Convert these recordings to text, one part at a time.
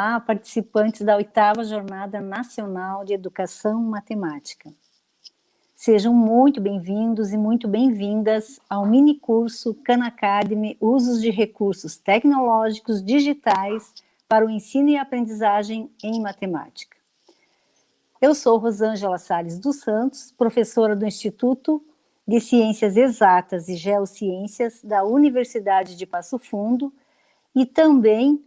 Olá, participantes da 8ª Jornada Nacional de Educação Matemática. Sejam muito bem-vindos e muito bem-vindas ao minicurso Khan Academy Usos de Recursos Tecnológicos Digitais para o Ensino e Aprendizagem em Matemática. Eu sou Rosângela Salles dos Santos, professora do Instituto de Ciências Exatas e Geociências da Universidade de Passo Fundo e também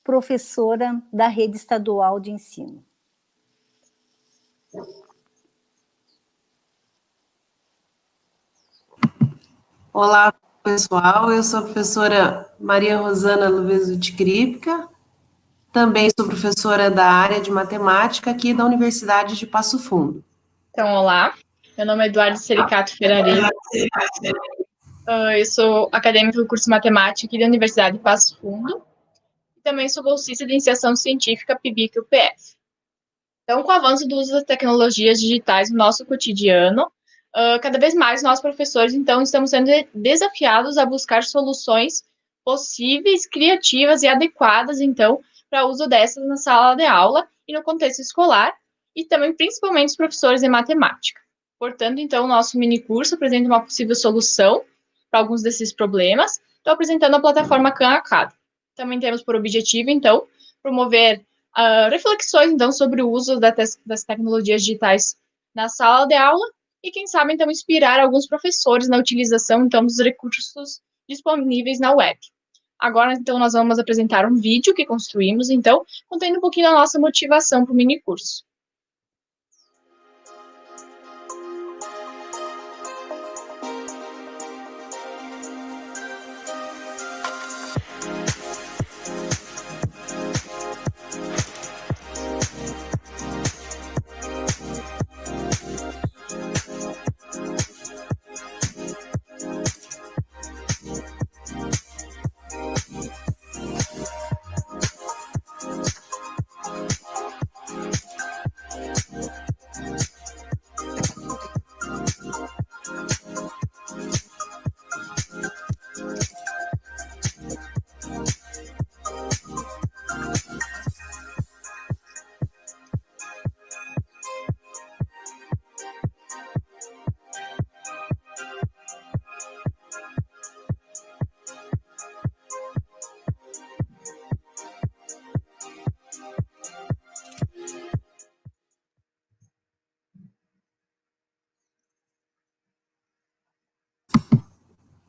professora da Rede Estadual de Ensino. Olá, pessoal. Eu sou a professora Maria Rosana Luvesuti Kripka. Também sou professora da área de matemática aqui da Universidade de Passo Fundo. Então, olá. Meu nome é Eduardo Sericato Ferrari. Eu sou acadêmica do curso de matemática aqui da Universidade de Passo Fundo. E também sou bolsista de iniciação científica PIBIC-UPF. Então, com o avanço do uso das tecnologias digitais no nosso cotidiano, cada vez mais nós, professores, então, estamos sendo desafiados a buscar soluções possíveis, criativas e adequadas, então, para o uso dessas na sala de aula e no contexto escolar, e também, principalmente, os professores de matemática. Portanto, então, o nosso minicurso apresenta uma possível solução para alguns desses problemas. Estou apresentando a plataforma Khan Academy. Também temos por objetivo, então, promover reflexões, então, sobre o uso das tecnologias digitais na sala de aula e, quem sabe, então, inspirar alguns professores na utilização, então, dos recursos disponíveis na web. Agora, então, nós vamos apresentar um vídeo que construímos, então, contendo um pouquinho da nossa motivação para o minicurso.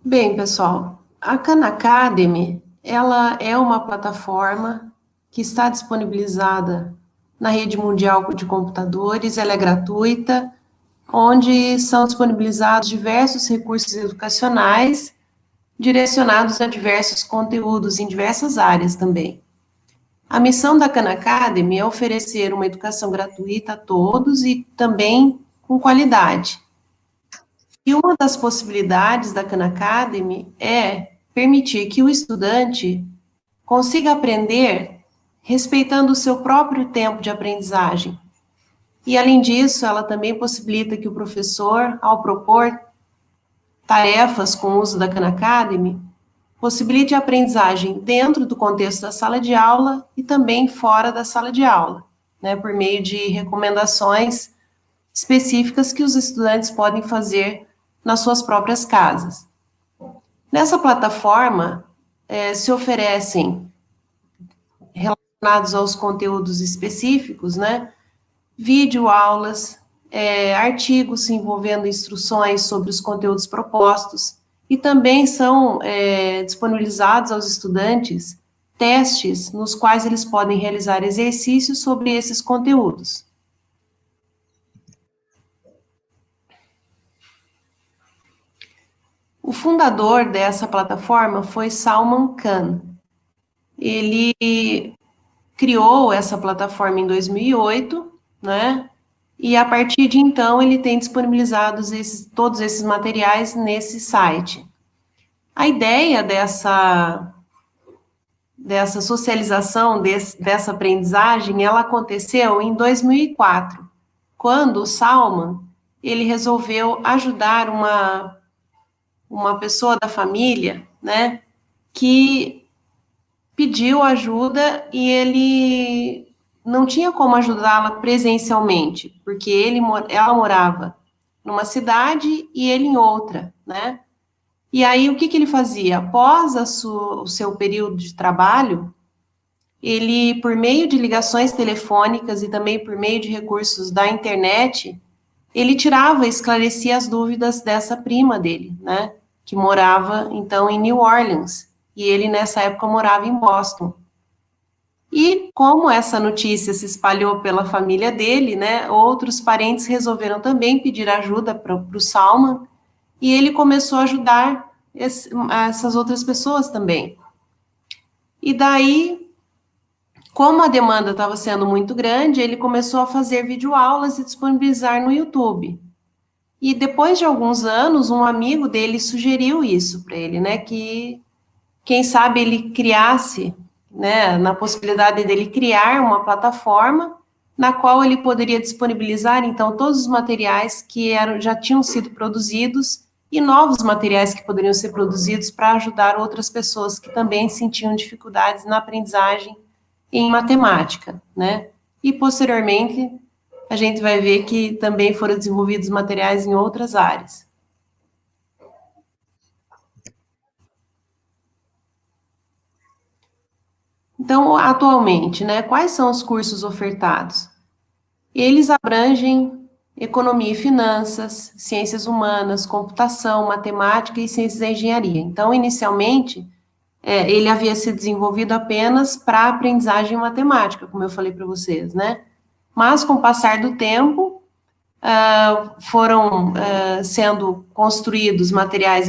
Bem, pessoal, a Khan Academy, ela é uma plataforma que está disponibilizada na rede mundial de computadores, ela é gratuita, onde são disponibilizados diversos recursos educacionais direcionados a diversos conteúdos em diversas áreas também. A missão da Khan Academy é oferecer uma educação gratuita a todos e também com qualidade. E uma das possibilidades da Khan Academy é permitir que o estudante consiga aprender respeitando o seu próprio tempo de aprendizagem. E, além disso, ela também possibilita que o professor, ao propor tarefas com o uso da Khan Academy, possibilite a aprendizagem dentro do contexto da sala de aula e também fora da sala de aula, né, por meio de recomendações específicas que os estudantes podem fazer nas suas próprias casas. Nessa plataforma, se oferecem, relacionados aos conteúdos específicos, né, videoaulas, artigos envolvendo instruções sobre os conteúdos propostos, e também são disponibilizados aos estudantes testes nos quais eles podem realizar exercícios sobre esses conteúdos. O fundador dessa plataforma foi Salman Khan. Ele criou essa plataforma em 2008, né? E a partir de então ele tem disponibilizado todos esses materiais nesse site. A ideia dessa socialização, dessa aprendizagem, ela aconteceu em 2004, quando o Salman, ele resolveu ajudar uma pessoa da família, né, que pediu ajuda e ele não tinha como ajudá-la presencialmente, porque ela morava numa cidade e ele em outra, né? E aí, o que ele fazia? Após o seu período de trabalho, ele, por meio de ligações telefônicas e também por meio de recursos da internet, ele tirava e esclarecia as dúvidas dessa prima dele, né? Que morava, então, em New Orleans. E ele, nessa época, morava em Boston. E como essa notícia se espalhou pela família dele, né? Outros parentes resolveram também pedir ajuda para o Salman, e ele começou a ajudar essas outras pessoas também. E daí, como a demanda estava sendo muito grande, ele começou a fazer videoaulas e disponibilizar no YouTube. E depois de alguns anos, um amigo dele sugeriu isso para ele, né, que quem sabe ele criasse, né, na possibilidade dele criar uma plataforma na qual ele poderia disponibilizar, então, todos os materiais que já tinham sido produzidos e novos materiais que poderiam ser produzidos para ajudar outras pessoas que também sentiam dificuldades na aprendizagem em matemática, né? E, posteriormente, a gente vai ver que também foram desenvolvidos materiais em outras áreas. Então, atualmente, né, quais são os cursos ofertados? Eles abrangem economia e finanças, ciências humanas, computação, matemática e ciências da engenharia. Então, inicialmente, ele havia sido desenvolvido apenas para aprendizagem matemática, como eu falei para vocês, né? Mas, com o passar do tempo, foram sendo construídos materiais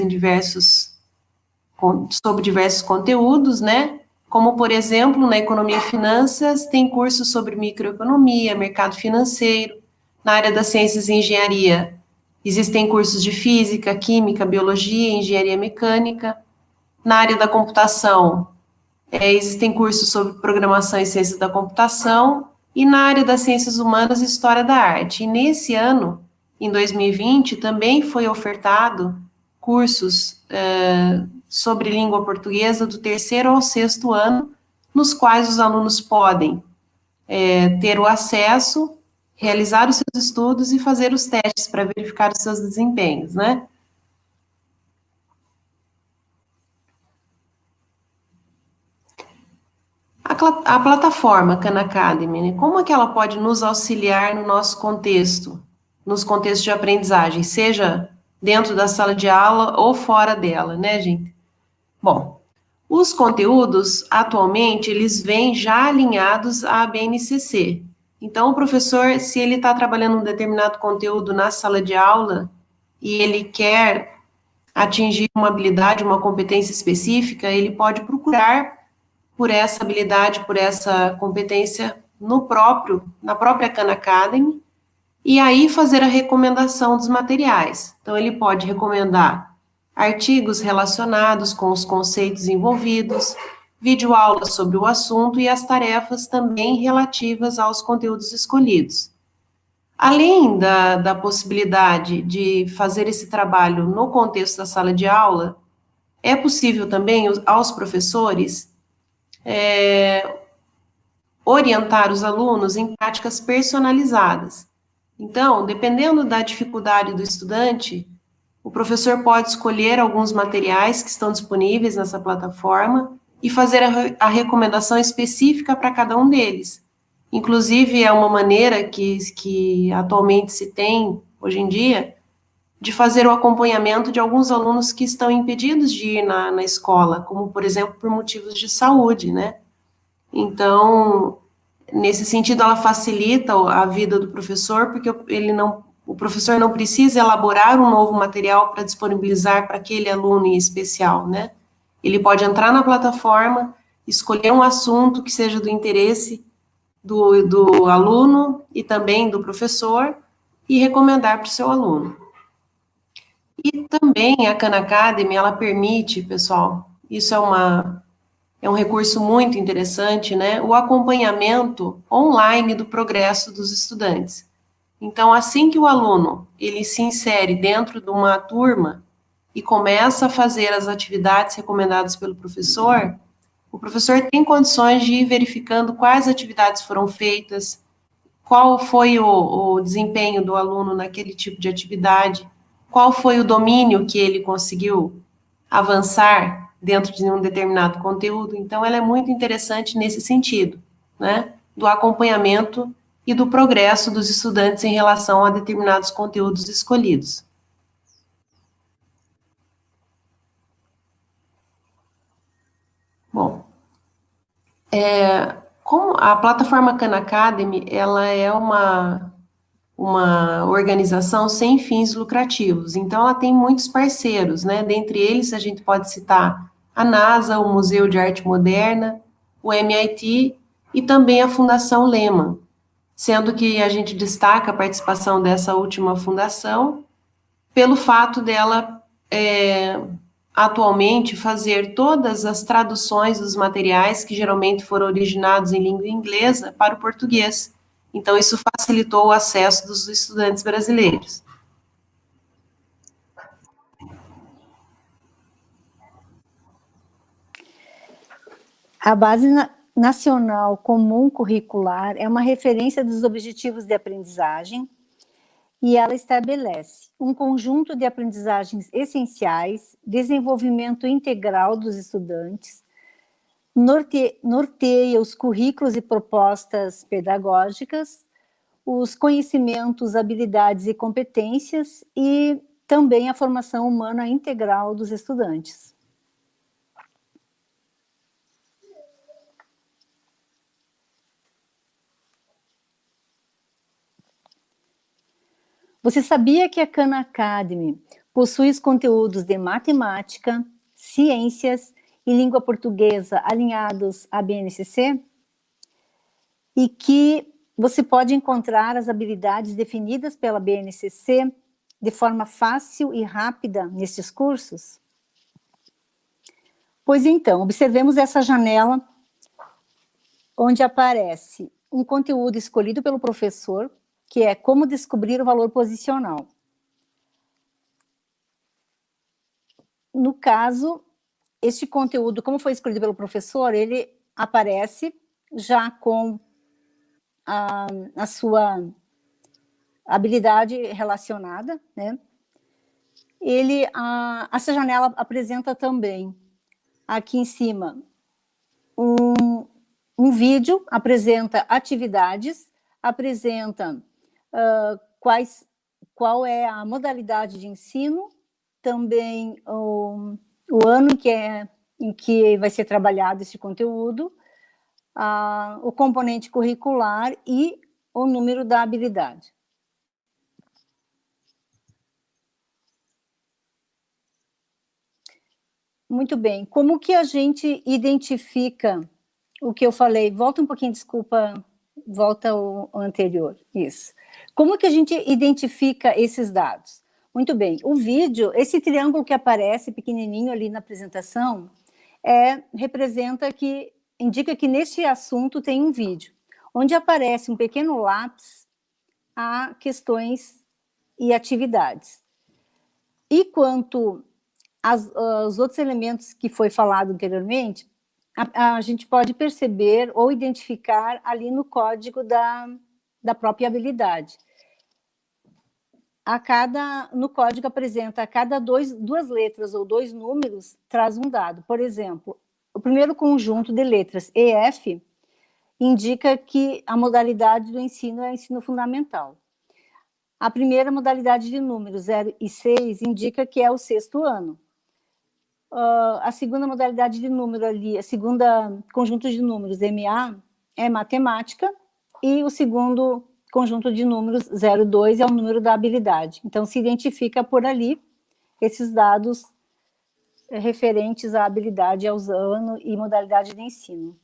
sobre diversos conteúdos, né? Como, por exemplo, na economia e finanças, tem cursos sobre microeconomia, mercado financeiro. Na área das ciências e engenharia, existem cursos de física, química, biologia, engenharia mecânica. Na área da computação, existem cursos sobre programação e ciências da computação. E na área das ciências humanas, história da arte. E nesse ano, em 2020, também foi ofertado cursos sobre língua portuguesa do 3º ao 6º ano, nos quais os alunos podem ter o acesso, realizar os seus estudos e fazer os testes para verificar os seus desempenhos, né? A plataforma Khan Academy, né, como é que ela pode nos auxiliar no nosso contexto, nos contextos de aprendizagem, seja dentro da sala de aula ou fora dela, né, gente? Bom, os conteúdos, atualmente, eles vêm já alinhados à BNCC. Então, o professor, se ele está trabalhando um determinado conteúdo na sala de aula e ele quer atingir uma habilidade, uma competência específica, ele pode procurar por essa habilidade, por essa competência na própria Khan Academy, e aí fazer a recomendação dos materiais. Então, ele pode recomendar artigos relacionados com os conceitos envolvidos, videoaulas sobre o assunto e as tarefas também relativas aos conteúdos escolhidos. Além da possibilidade de fazer esse trabalho no contexto da sala de aula, é possível também aos professores orientar os alunos em práticas personalizadas. Então, dependendo da dificuldade do estudante, o professor pode escolher alguns materiais que estão disponíveis nessa plataforma e fazer a recomendação específica para cada um deles. Inclusive, é uma maneira que atualmente se tem, hoje em dia, de fazer o acompanhamento de alguns alunos que estão impedidos de ir na escola, como, por exemplo, por motivos de saúde, né? Então, nesse sentido, ela facilita a vida do professor, porque o professor não precisa elaborar um novo material para disponibilizar para aquele aluno em especial, né? Ele pode entrar na plataforma, escolher um assunto que seja do interesse do aluno e também do professor e recomendar para o seu aluno. E também a Khan Academy, ela permite, pessoal, isso é um recurso muito interessante, né? O acompanhamento online do progresso dos estudantes. Então, assim que o aluno ele se insere dentro de uma turma e começa a fazer as atividades recomendadas pelo professor, o o professor tem condições de ir verificando quais atividades foram feitas, qual foi o desempenho do aluno naquele tipo de atividade, qual foi o domínio que ele conseguiu avançar dentro de um determinado conteúdo. Então, ela é muito interessante nesse sentido, né, do acompanhamento e do progresso dos estudantes em relação a determinados conteúdos escolhidos. Bom, como a plataforma Khan Academy, ela é uma organização sem fins lucrativos, então ela tem muitos parceiros, né? Dentre eles, a gente pode citar a NASA, o Museu de Arte Moderna, o MIT e também a Fundação Lehman, sendo que a gente destaca a participação dessa última fundação pelo fato dela atualmente fazer todas as traduções dos materiais que geralmente foram originados em língua inglesa para o português. Então, isso facilitou o acesso dos estudantes brasileiros. A Base Nacional Comum Curricular é uma referência dos objetivos de aprendizagem e ela estabelece um conjunto de aprendizagens essenciais, desenvolvimento integral dos estudantes, norteia os currículos e propostas pedagógicas, os conhecimentos, habilidades e competências e também a formação humana integral dos estudantes. Você sabia que a Khan Academy possui os conteúdos de matemática, ciências e língua portuguesa alinhados à BNCC? E que você pode encontrar as habilidades definidas pela BNCC de forma fácil e rápida nestes cursos? Pois então, observemos essa janela onde aparece um conteúdo escolhido pelo professor, que é como descobrir o valor posicional. No caso, este conteúdo, como foi escolhido pelo professor, ele aparece já com a sua habilidade relacionada, né? Essa janela apresenta também, aqui em cima, um vídeo, apresenta atividades, apresenta qual é a modalidade de ensino, também o ano em que vai ser trabalhado esse conteúdo, o componente curricular e o número da habilidade. Muito bem. Como que a gente identifica o que eu falei? Volta um pouquinho, desculpa, volta ao anterior. Isso. Como que a gente identifica esses dados? Muito bem. O vídeo, esse triângulo que aparece pequenininho ali na apresentação, indica que neste assunto tem um vídeo, onde aparece um pequeno lápis a questões e atividades. E quanto aos outros elementos que foi falado anteriormente, a gente pode perceber ou identificar ali no código da própria habilidade. No código apresenta a cada duas letras ou dois números, traz um dado. Por exemplo, o primeiro conjunto de letras EF indica que a modalidade do ensino é ensino fundamental. A primeira modalidade de números, 0 e 6, indica que é o 6º ano. A segunda modalidade de número ali, a segunda conjunto de números, MA, é matemática, e o segundo conjunto de números, 0, 2, é o número da habilidade. Então, se identifica por ali esses dados referentes à habilidade, ao ano e modalidade de ensino.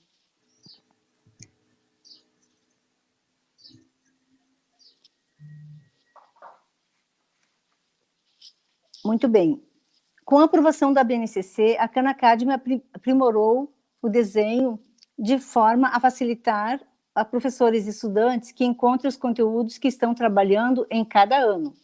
Muito bem. Com a aprovação da BNCC, a Khan Academy aprimorou o desenho de forma a facilitar a professores e estudantes que encontrem os conteúdos que estão trabalhando em cada ano.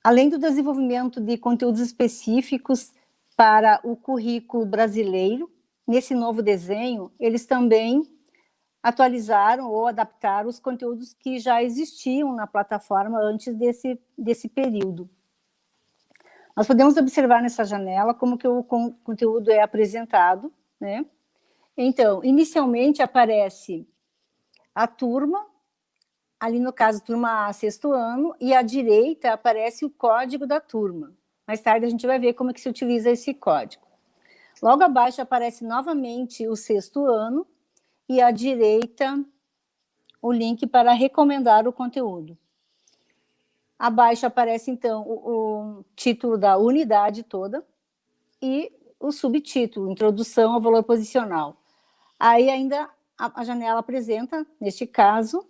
Além do desenvolvimento de conteúdos específicos para o currículo brasileiro. Nesse novo desenho, eles também atualizaram ou adaptaram os conteúdos que já existiam na plataforma antes desse período. Nós podemos observar nessa janela como que o conteúdo é apresentado, né? Então, inicialmente aparece a turma, ali no caso, turma A, sexto ano, e à direita aparece o código da turma. Mais tarde a gente vai ver como é que se utiliza esse código. Logo abaixo aparece novamente o sexto ano, e à direita o link para recomendar o conteúdo. Abaixo aparece, então, o título da unidade toda e o subtítulo, Introdução ao Valor Posicional. Aí ainda a janela apresenta, neste caso,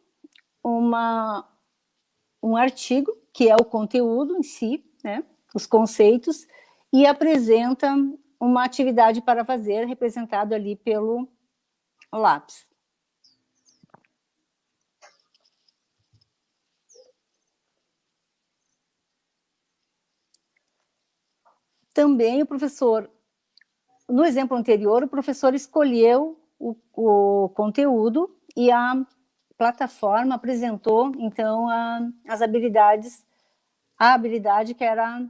um artigo, que é o conteúdo em si, né, os conceitos, e apresenta uma atividade para fazer, representado ali pelo lápis. Também o professor, no exemplo anterior, o professor escolheu o conteúdo e a plataforma apresentou, então, as habilidades, a habilidade que era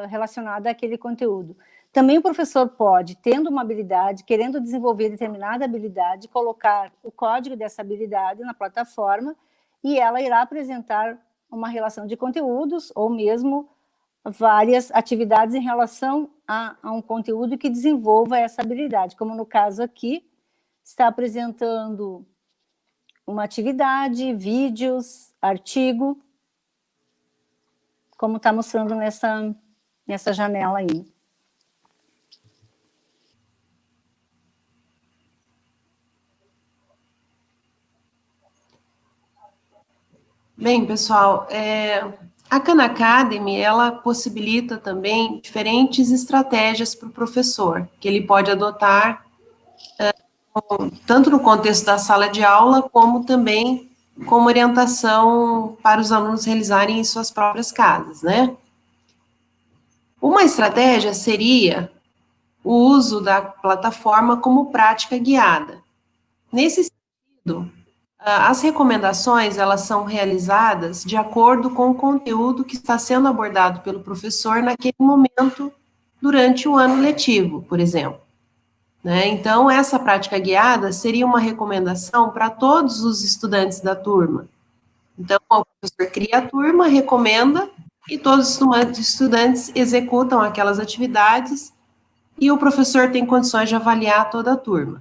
relacionada àquele conteúdo. Também o professor pode, tendo uma habilidade, querendo desenvolver determinada habilidade, colocar o código dessa habilidade na plataforma e ela irá apresentar uma relação de conteúdos ou mesmo várias atividades em relação a um conteúdo que desenvolva essa habilidade, como no caso aqui, está apresentando uma atividade, vídeos, artigo, como está mostrando nessa janela aí. Bem, pessoal, a Khan Academy, ela possibilita também diferentes estratégias para o professor, que ele pode adotar, tanto no contexto da sala de aula, como também como orientação para os alunos realizarem em suas próprias casas, né? Uma estratégia seria o uso da plataforma como prática guiada. Nesse sentido, as recomendações, elas são realizadas de acordo com o conteúdo que está sendo abordado pelo professor naquele momento, durante o ano letivo, por exemplo. Né? Então, essa prática guiada seria uma recomendação para todos os estudantes da turma. Então, o professor cria a turma, recomenda, e todos os estudantes executam aquelas atividades, e o professor tem condições de avaliar toda a turma.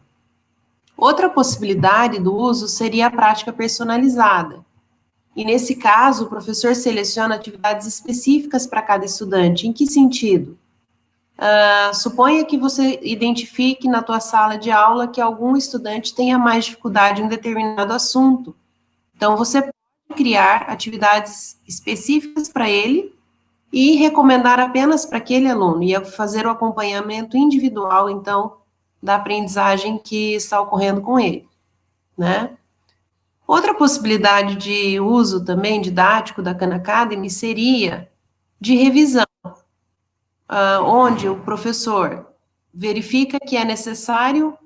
Outra possibilidade do uso seria a prática personalizada. E, nesse caso, o professor seleciona atividades específicas para cada estudante. Em que sentido? Suponha que você identifique na tua sala de aula que algum estudante tenha mais dificuldade em um determinado assunto. Então, você pode criar atividades específicas para ele e recomendar apenas para aquele aluno, e fazer o acompanhamento individual, então, da aprendizagem que está ocorrendo com ele, né? Outra possibilidade de uso também didático da Khan Academy seria de revisão, onde o professor verifica que é necessário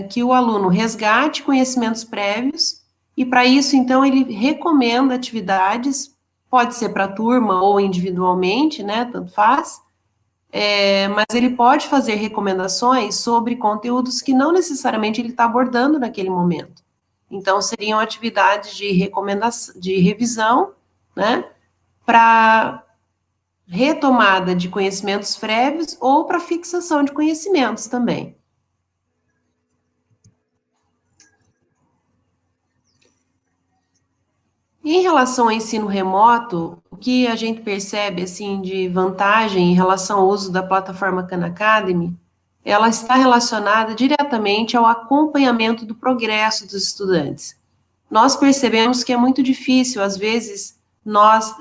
que o aluno resgate conhecimentos prévios, e para isso, então, ele recomenda atividades, pode ser para a turma ou individualmente, né, tanto faz, mas ele pode fazer recomendações sobre conteúdos que não necessariamente ele está abordando naquele momento. Então, seriam atividades de recomendação, de revisão, né, para retomada de conhecimentos prévios ou para fixação de conhecimentos também. Em relação ao ensino remoto, o que a gente percebe, assim, de vantagem em relação ao uso da plataforma Khan Academy, ela está relacionada diretamente ao acompanhamento do progresso dos estudantes. Nós percebemos que é muito difícil, às vezes, nós,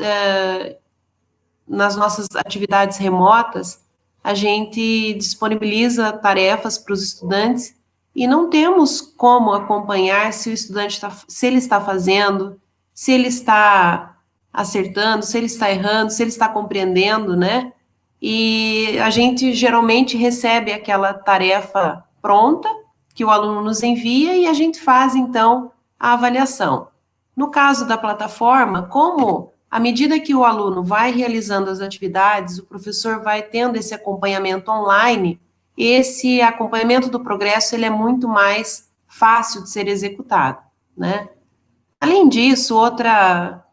nas nossas atividades remotas, a gente disponibiliza tarefas para os estudantes e não temos como acompanhar se o estudante se ele está fazendo, se ele está acertando, se ele está errando, se ele está compreendendo, né? e a gente geralmente recebe aquela tarefa pronta, que o aluno nos envia, e a gente faz, então, a avaliação. No caso da plataforma, como à medida que o aluno vai realizando as atividades, o professor vai tendo esse acompanhamento online, esse acompanhamento do progresso, ele é muito mais fácil de ser executado, né? Além disso, outra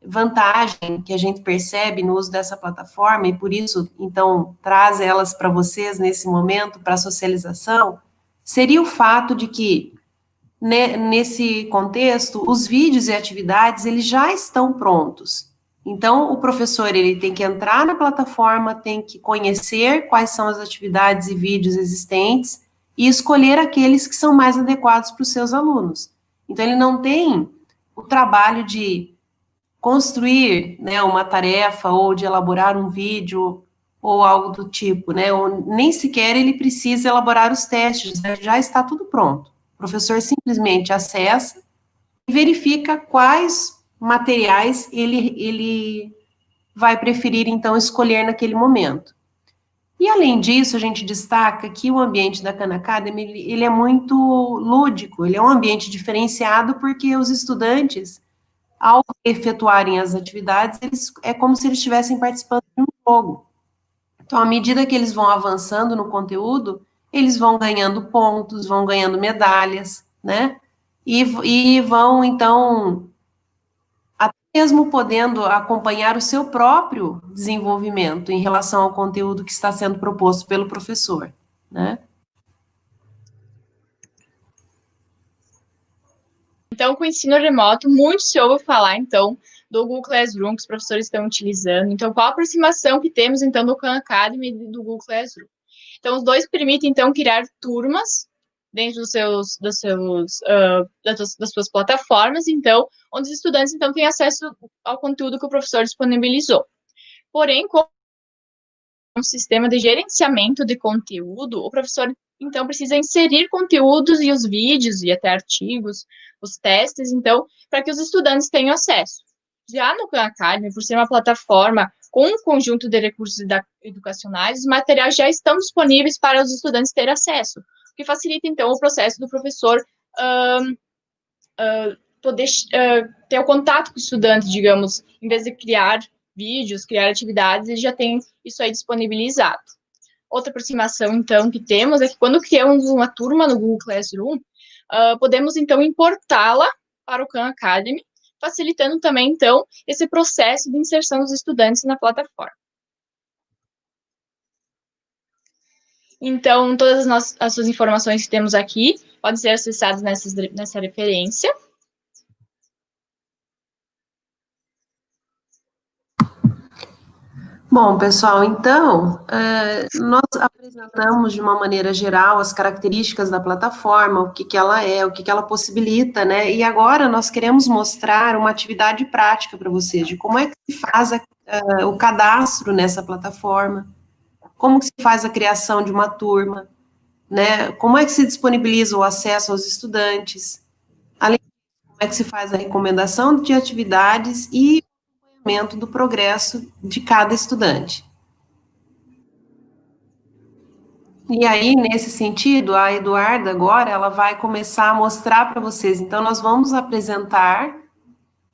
vantagem que a gente percebe no uso dessa plataforma, e por isso, então, traz elas para vocês nesse momento, para a socialização, seria o fato de que, nesse contexto, os vídeos e atividades, eles já estão prontos. Então, o professor, ele tem que entrar na plataforma, tem que conhecer quais são as atividades e vídeos existentes e escolher aqueles que são mais adequados para os seus alunos. Então, ele não tem o trabalho de construir, né, uma tarefa ou de elaborar um vídeo ou algo do tipo, né, ou nem sequer ele precisa elaborar os testes, né, já está tudo pronto. O professor simplesmente acessa e verifica quais materiais ele vai preferir, então, escolher naquele momento. E, além disso, a gente destaca que o ambiente da Khan Academy, ele é muito lúdico, ele é um ambiente diferenciado porque os estudantes, ao efetuarem as atividades, é como se eles estivessem participando de um jogo. Então, à medida que eles vão avançando no conteúdo, eles vão ganhando pontos, vão ganhando medalhas, né? E vão, então, até mesmo podendo acompanhar o seu próprio desenvolvimento em relação ao conteúdo que está sendo proposto pelo professor, né? Então, com o ensino remoto, muito se ouve falar, então, do Google Classroom que os professores estão utilizando. Então, qual a aproximação que temos, então, do Khan Academy e do Google Classroom? Então, os dois permitem, então, criar turmas dentro das suas plataformas, então, onde os estudantes, então, têm acesso ao conteúdo que o professor disponibilizou. Porém, com um sistema de gerenciamento de conteúdo, o professor, então, precisa inserir conteúdos e os vídeos e até artigos, os testes, então, para que os estudantes tenham acesso. Já no Khan Academy, por ser uma plataforma com um conjunto de recursos educacionais, os materiais já estão disponíveis para os estudantes terem acesso, o que facilita, então, o processo do professor poder ter o contato com o estudante, digamos, em vez de criar vídeos, criar atividades, ele já tem isso aí disponibilizado. Outra aproximação, então, que temos é que quando criamos uma turma no Google Classroom, podemos, então, importá-la para o Khan Academy, facilitando também, então, esse processo de inserção dos estudantes na plataforma. Então, todas as suas informações que temos aqui podem ser acessadas nessa referência. Bom, pessoal, então, nós apresentamos de uma maneira geral as características da plataforma, o que ela é, o que ela possibilita, né? E agora nós queremos mostrar uma atividade prática para vocês, de como é que se faz o cadastro nessa plataforma, como que se faz a criação de uma turma, né? Como é que se disponibiliza o acesso aos estudantes, além de como é que se faz a recomendação de atividades e o acompanhamento do progresso de cada estudante. E aí, nesse sentido, a Eduarda agora, ela vai começar a mostrar para vocês. Então, nós vamos apresentar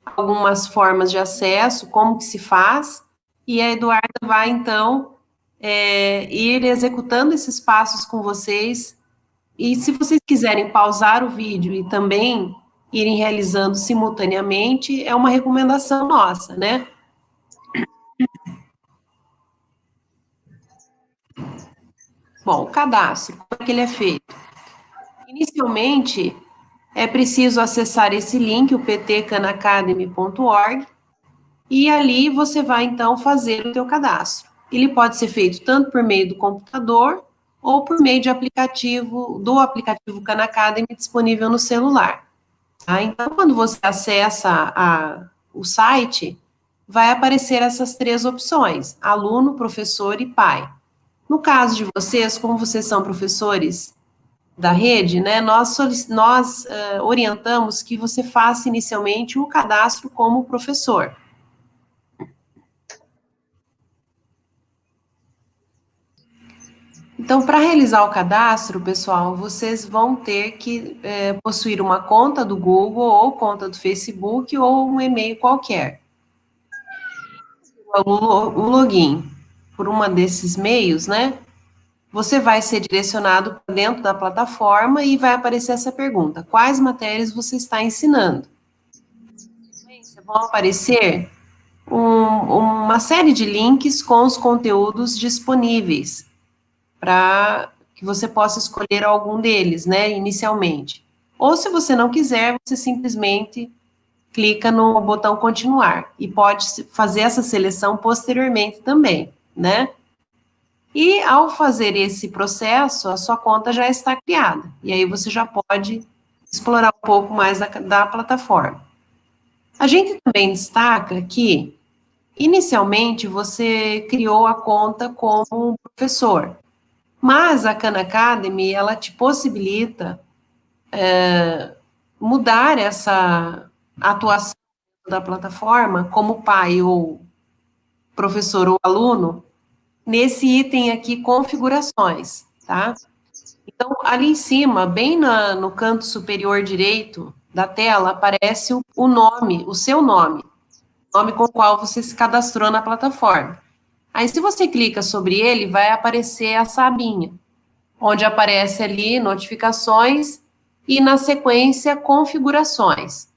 algumas formas de acesso, como que se faz, e a Eduarda vai, então, ir executando esses passos com vocês. E se vocês quiserem pausar o vídeo e também irem realizando simultaneamente, é uma recomendação nossa, né? Bom, o cadastro, como é que ele é feito? Inicialmente, é preciso acessar esse link, o ptkhanacademy.org, e ali você vai, então, fazer o teu cadastro. Ele pode ser feito tanto por meio do computador ou por meio de do aplicativo Khan Academy disponível no celular. Tá? Então, quando você acessa o site, vai aparecer essas três opções: aluno, professor e pai. No caso de vocês, como vocês são professores da rede, né, nós orientamos que você faça inicialmente o cadastro como professor. Então, para realizar o cadastro, pessoal, vocês vão ter que possuir uma conta do Google ou conta do Facebook ou um e-mail qualquer. O login por uma desses meios, né? Você vai ser direcionado para dentro da plataforma e vai aparecer essa pergunta: quais matérias você está ensinando? Vão aparecer uma série de links com os conteúdos disponíveis para que você possa escolher algum deles, né, inicialmente. Ou se você não quiser, você simplesmente clica no botão continuar e pode fazer essa seleção posteriormente também, né? E ao fazer esse processo, a sua conta já está criada. E aí você já pode explorar um pouco mais da plataforma. A gente também destaca que, inicialmente, você criou a conta como professor. Mas a Khan Academy, ela te possibilita mudar essa atuação da plataforma como pai ou professor ou aluno nesse item aqui, configurações, tá? Então, ali em cima, bem no canto superior direito da tela, aparece o nome, o seu nome com o qual você se cadastrou na plataforma. Aí, se você clica sobre ele, vai aparecer essa abinha, onde aparece ali notificações e, na sequência, configurações.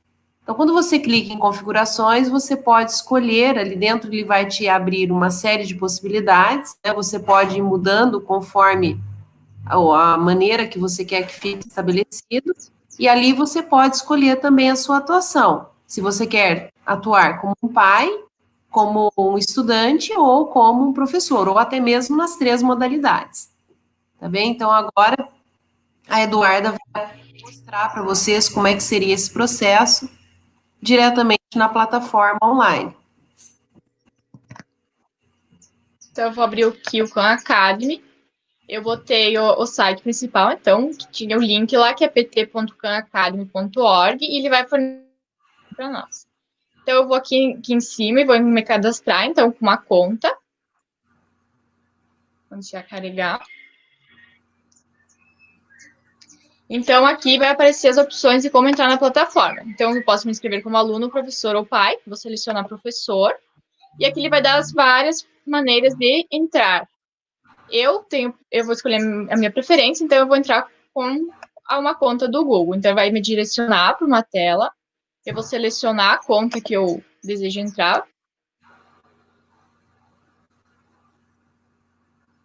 Então, quando você clica em configurações, você pode escolher, ali dentro ele vai te abrir uma série de possibilidades, né? Você pode ir mudando conforme a maneira que você quer que fique estabelecido, e ali você pode escolher também a sua atuação. Se você quer atuar como um pai, como um estudante ou como um professor, ou até mesmo nas 3 modalidades. Tá bem? Então, agora a Eduarda vai mostrar para vocês como é que seria esse processo diretamente na plataforma online. Então, eu vou abrir aqui o Khan Academy. Eu botei o site principal, então, que tinha o link lá, que é pt.khanacademy.org, e ele vai fornecer para nós. Então, eu vou aqui em cima e vou me cadastrar, então, com uma conta. Vamos já carregar. Então, aqui vai aparecer as opções de como entrar na plataforma. Então, eu posso me inscrever como aluno, professor ou pai. Vou selecionar professor. E aqui ele vai dar as várias maneiras de entrar. Eu vou escolher a minha preferência, então eu vou entrar com uma conta do Google. Então, vai me direcionar para uma tela. Eu vou selecionar a conta que eu desejo entrar.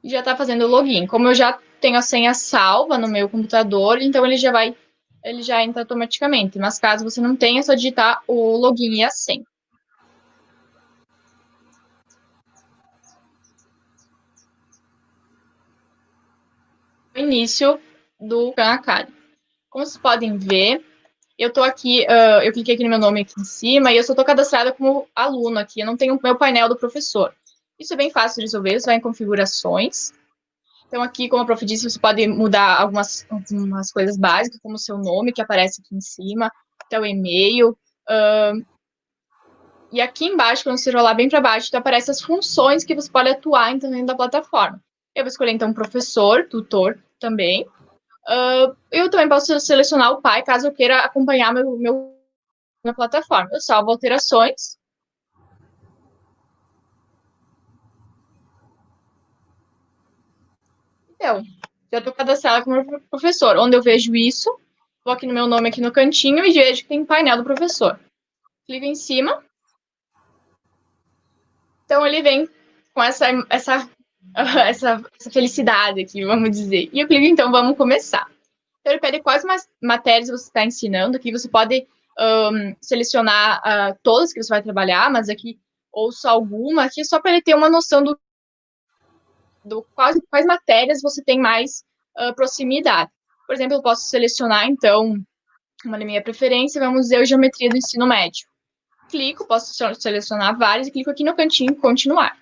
E já está fazendo o login. Como eu já tenho a senha salva no meu computador, então ele já entra automaticamente. Mas caso você não tenha, é só digitar o login e a senha. O início do Khan Academy. Como vocês podem ver, eu tô aqui, eu cliquei aqui no meu nome aqui em cima e eu só tô cadastrada como aluno aqui, eu não tenho o meu painel do professor. Isso é bem fácil de resolver, você vai em configurações. Então, aqui, como a prof disse, você pode mudar algumas coisas básicas, como o seu nome, que aparece aqui em cima, até o e-mail. E aqui embaixo, quando você rolar bem para baixo, então, aparecem as funções que você pode atuar então, dentro da plataforma. Eu vou escolher, então, professor, tutor também. Eu também posso selecionar o pai, caso eu queira acompanhar na plataforma. Eu salvo alterações. Então, já estou cadastrada como professor. Onde eu vejo isso, vou aqui no meu nome, aqui no cantinho, e vejo que tem painel do professor. Clico em cima. Então, ele vem com essa felicidade aqui, vamos dizer. E eu clico, então, vamos começar. Então, ele pede quais matérias você está ensinando. Aqui você pode selecionar todas que você vai trabalhar, mas aqui, ou só alguma, aqui só para ele ter uma noção do quais matérias você tem mais proximidade. Por exemplo, eu posso selecionar, então, uma da minha preferência, vamos dizer, geometria do ensino médio. Clico, posso selecionar várias e clico aqui no cantinho continuar.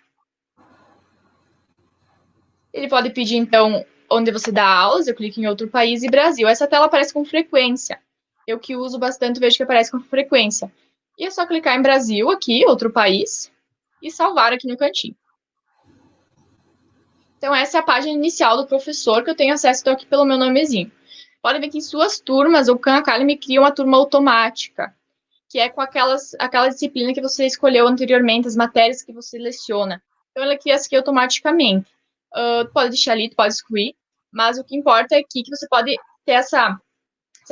Ele pode pedir, então, onde você dá aulas, eu clico em outro país e Brasil. Essa tela aparece com frequência. Eu que uso bastante, vejo que aparece com frequência. E é só clicar em Brasil aqui, outro país, e salvar aqui no cantinho. Então, essa é a página inicial do professor, que eu tenho acesso, estou aqui pelo meu nomezinho. Podem ver que em suas turmas, o Khan Academy cria uma turma automática, que é com aquela disciplina que você escolheu anteriormente, as matérias que você leciona. Então, ela cria isso aqui automaticamente. Pode deixar ali, pode excluir, mas o que importa é aqui que você pode ter essa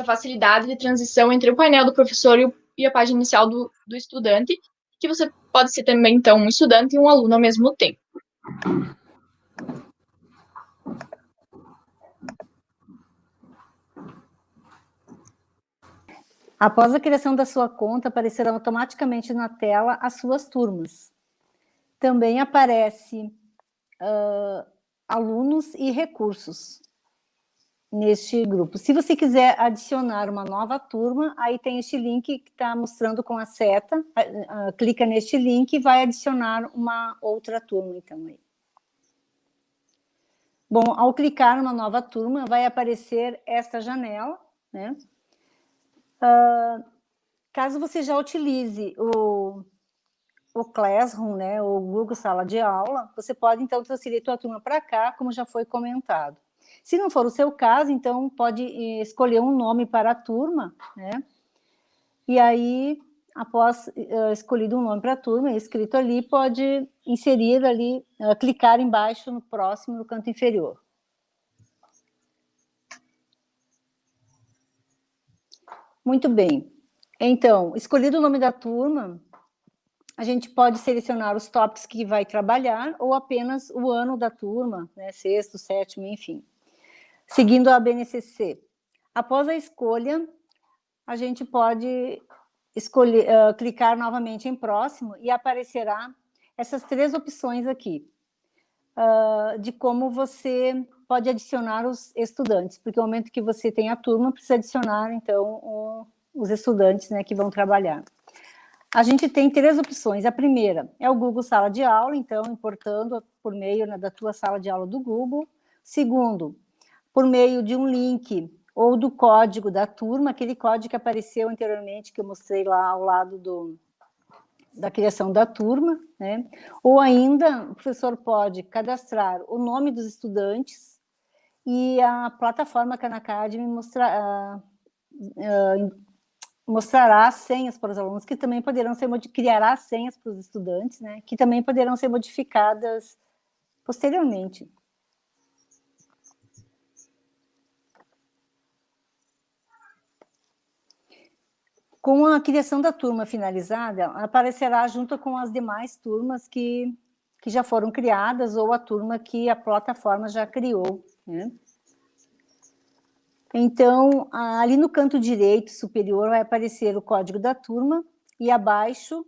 facilidade de transição entre o painel do professor e a página inicial do estudante, que você pode ser também, então, um estudante e um aluno ao mesmo tempo. Após a criação da sua conta, aparecerão automaticamente na tela as suas turmas. Também aparece alunos e recursos neste grupo. Se você quiser adicionar uma nova turma, aí tem este link que está mostrando com a seta, clica neste link e vai adicionar uma outra turma, então, aí. Bom, ao clicar numa nova turma, vai aparecer esta janela, né? Caso você já utilize o Classroom, né, o Google Sala de Aula, você pode, então, transferir a tua turma para cá, como já foi comentado. Se não for o seu caso, então, pode escolher um nome para a turma, né? E aí, após escolhido um nome para a turma, escrito ali, pode inserir ali, clicar embaixo no próximo, no canto inferior. Muito bem. Então, escolhido o nome da turma, a gente pode selecionar os tópicos que vai trabalhar ou apenas o ano da turma, né, sexto, sétimo, enfim. Seguindo a BNCC. Após a escolha, a gente pode escolher, clicar novamente em próximo e aparecerá essas 3 opções aqui, de como você pode adicionar os estudantes, porque no momento que você tem a turma, precisa adicionar, então, os estudantes, né, que vão trabalhar. A gente tem 3 opções. A primeira é o Google Sala de Aula, então, importando por meio, né, da tua sala de aula do Google. Segundo, por meio de um link ou do código da turma, aquele código que apareceu anteriormente, que eu mostrei lá ao lado da criação da turma, né? Ou ainda, o professor pode cadastrar o nome dos estudantes e a plataforma Khan Academy mostrará senhas para os alunos, que também poderão ser criará senhas para os estudantes, né? Que também poderão ser modificadas posteriormente. Com a criação da turma finalizada, aparecerá junto com as demais turmas que já foram criadas ou a turma que a plataforma já criou, né? Então, ali no canto direito superior vai aparecer o código da turma e abaixo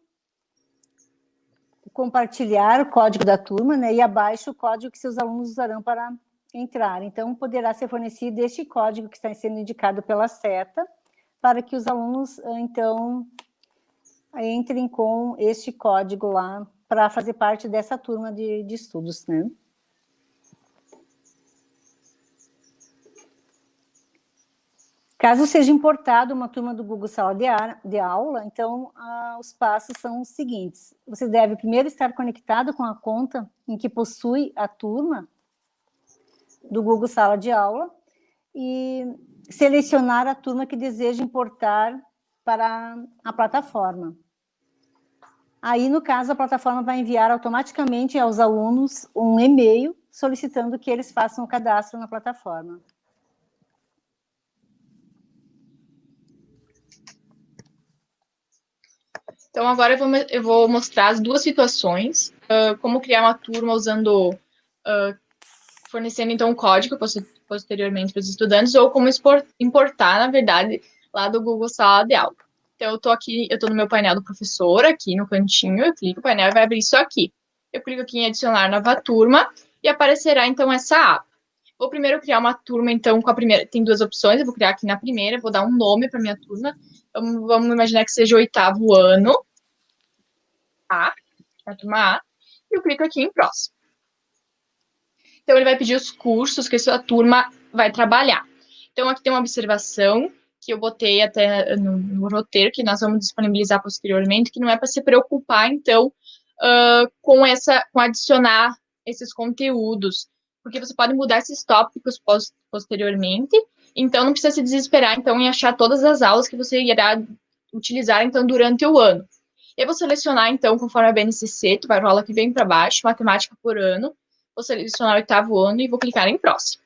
compartilhar o código da turma, né? E abaixo o código que seus alunos usarão para entrar. Então, poderá ser fornecido este código que está sendo indicado pela seta, para que os alunos, então, entrem com este código lá para fazer parte dessa turma de estudos, né? Caso seja importado uma turma do Google Sala de Aula, então, os passos são os seguintes. Você deve primeiro estar conectado com a conta em que possui a turma do Google Sala de Aula e selecionar a turma que deseja importar para a plataforma. Aí, no caso, a plataforma vai enviar automaticamente aos alunos um e-mail solicitando que eles façam o cadastro na plataforma. Então, agora eu vou mostrar as 2 situações, como criar uma turma usando, fornecendo, então, um código posteriormente para os estudantes, ou como importar, na verdade, lá do Google Sala de Aula. Então, eu estou no meu painel do professor, aqui no cantinho, eu clico no painel e vai abrir isso aqui. Eu clico aqui em adicionar nova turma e aparecerá, então, essa aba. Vou primeiro criar uma turma, então, com a primeira, tem 2 opções, eu vou criar aqui na primeira, vou dar um nome para minha turma, então, vamos imaginar que seja o 8º ano, a turma A, e eu clico aqui em próximo. Então, ele vai pedir os cursos que a sua turma vai trabalhar. Então, aqui tem uma observação que eu botei até no roteiro, que nós vamos disponibilizar posteriormente, que não é para se preocupar, então, com adicionar esses conteúdos porque você pode mudar esses tópicos posteriormente, então não precisa se desesperar, então, em achar todas as aulas que você irá utilizar, então, durante o ano. Eu vou selecionar, então, conforme a BNCC, tu vai rolar que vem para baixo, matemática por ano, vou selecionar o 8º ano e vou clicar em próximo.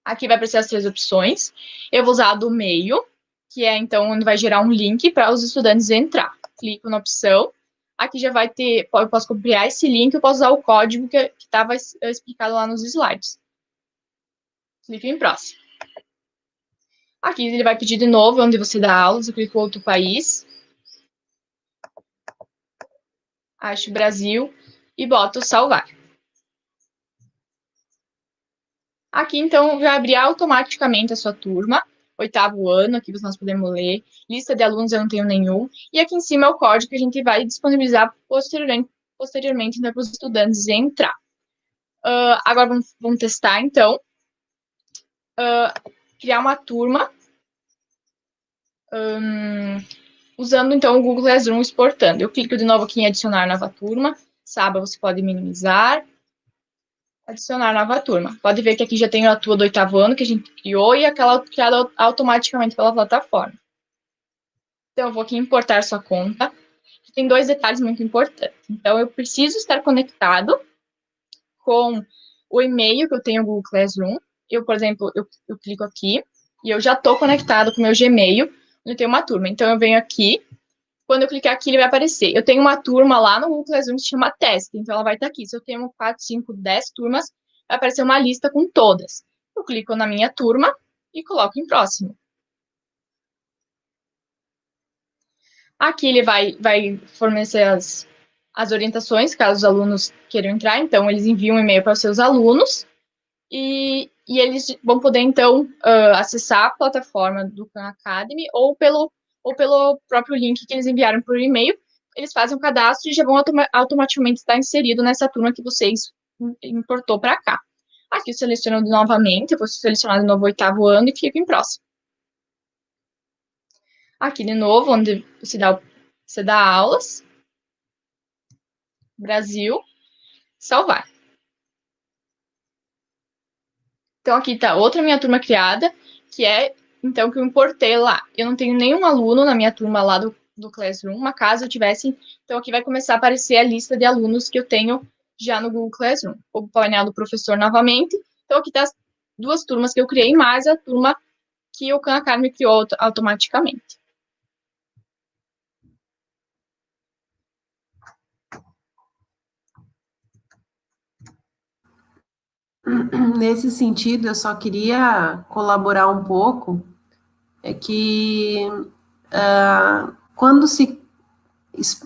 Aqui vai aparecer as 3 opções. Eu vou usar a do meio, que é, então, onde vai gerar um link para os estudantes entrar. Clico na opção. Aqui já vai ter, eu posso copiar esse link, eu posso usar o código que estava explicado lá nos slides. Clico em próximo. Aqui ele vai pedir de novo onde você dá aulas, eu clico outro país. Acho Brasil e boto salvar. Aqui, então, vai abrir automaticamente a sua turma, 8º ano, aqui nós podemos ler, lista de alunos eu não tenho nenhum, e aqui em cima é o código que a gente vai disponibilizar posteriormente para os estudantes entrar. Agora vamos testar, então, criar uma turma, usando, então, o Google Classroom exportando. Eu clico de novo aqui em adicionar nova turma, Saba você pode minimizar, adicionar nova turma. Pode ver que aqui já tem a tua do 8º ano que a gente criou e aquela criada automaticamente pela plataforma. Então, eu vou aqui em importar sua conta. Tem 2 detalhes muito importantes. Então, eu preciso estar conectado com o e-mail que eu tenho no Google Classroom. Eu, por exemplo, eu clico aqui e eu já estou conectado com o meu Gmail, onde eu tenho uma turma. Então, eu venho aqui. Quando eu clicar aqui, ele vai aparecer. Eu tenho uma turma lá no Google Classroom que se chama Teste, então ela vai estar aqui. Se eu tenho 4, 5, 10 turmas, vai aparecer uma lista com todas. Eu clico na minha turma e coloco em próximo. Aqui ele vai fornecer as orientações, caso os alunos queiram entrar. Então, eles enviam um e-mail para os seus alunos e eles vão poder, então, acessar a plataforma do Khan Academy ou pelo próprio link que eles enviaram por e-mail. Eles fazem o cadastro e já vão automaticamente estar inserido nessa turma que vocês importou para cá. Aqui eu seleciono novamente, eu vou selecionar de novo o 8º ano e clico em próximo. Aqui de novo, onde você dá aulas, Brasil, salvar. Então aqui está outra minha turma criada, que é, então, que eu importei lá. Eu não tenho nenhum aluno na minha turma lá do Classroom, mas caso eu tivesse, então aqui vai começar a aparecer a lista de alunos que eu tenho já no Google Classroom. O painel do professor novamente. Então aqui está as 2 turmas que eu criei, mais a turma que o Khan Academy criou automaticamente. Nesse sentido, eu só queria colaborar um pouco, é que quando se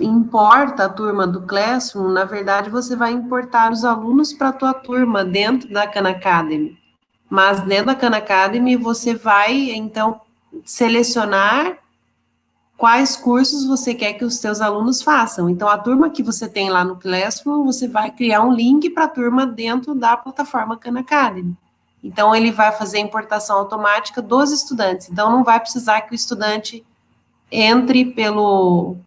importa a turma do Classroom, na verdade, você vai importar os alunos para a tua turma dentro da Khan Academy. Mas dentro da Khan Academy, você vai, então, selecionar quais cursos você quer que os seus alunos façam. Então, a turma que você tem lá no Classroom, você vai criar um link para a turma dentro da plataforma Khan Academy. Então, ele vai fazer a importação automática dos estudantes. Então, não vai precisar que o estudante entre pelo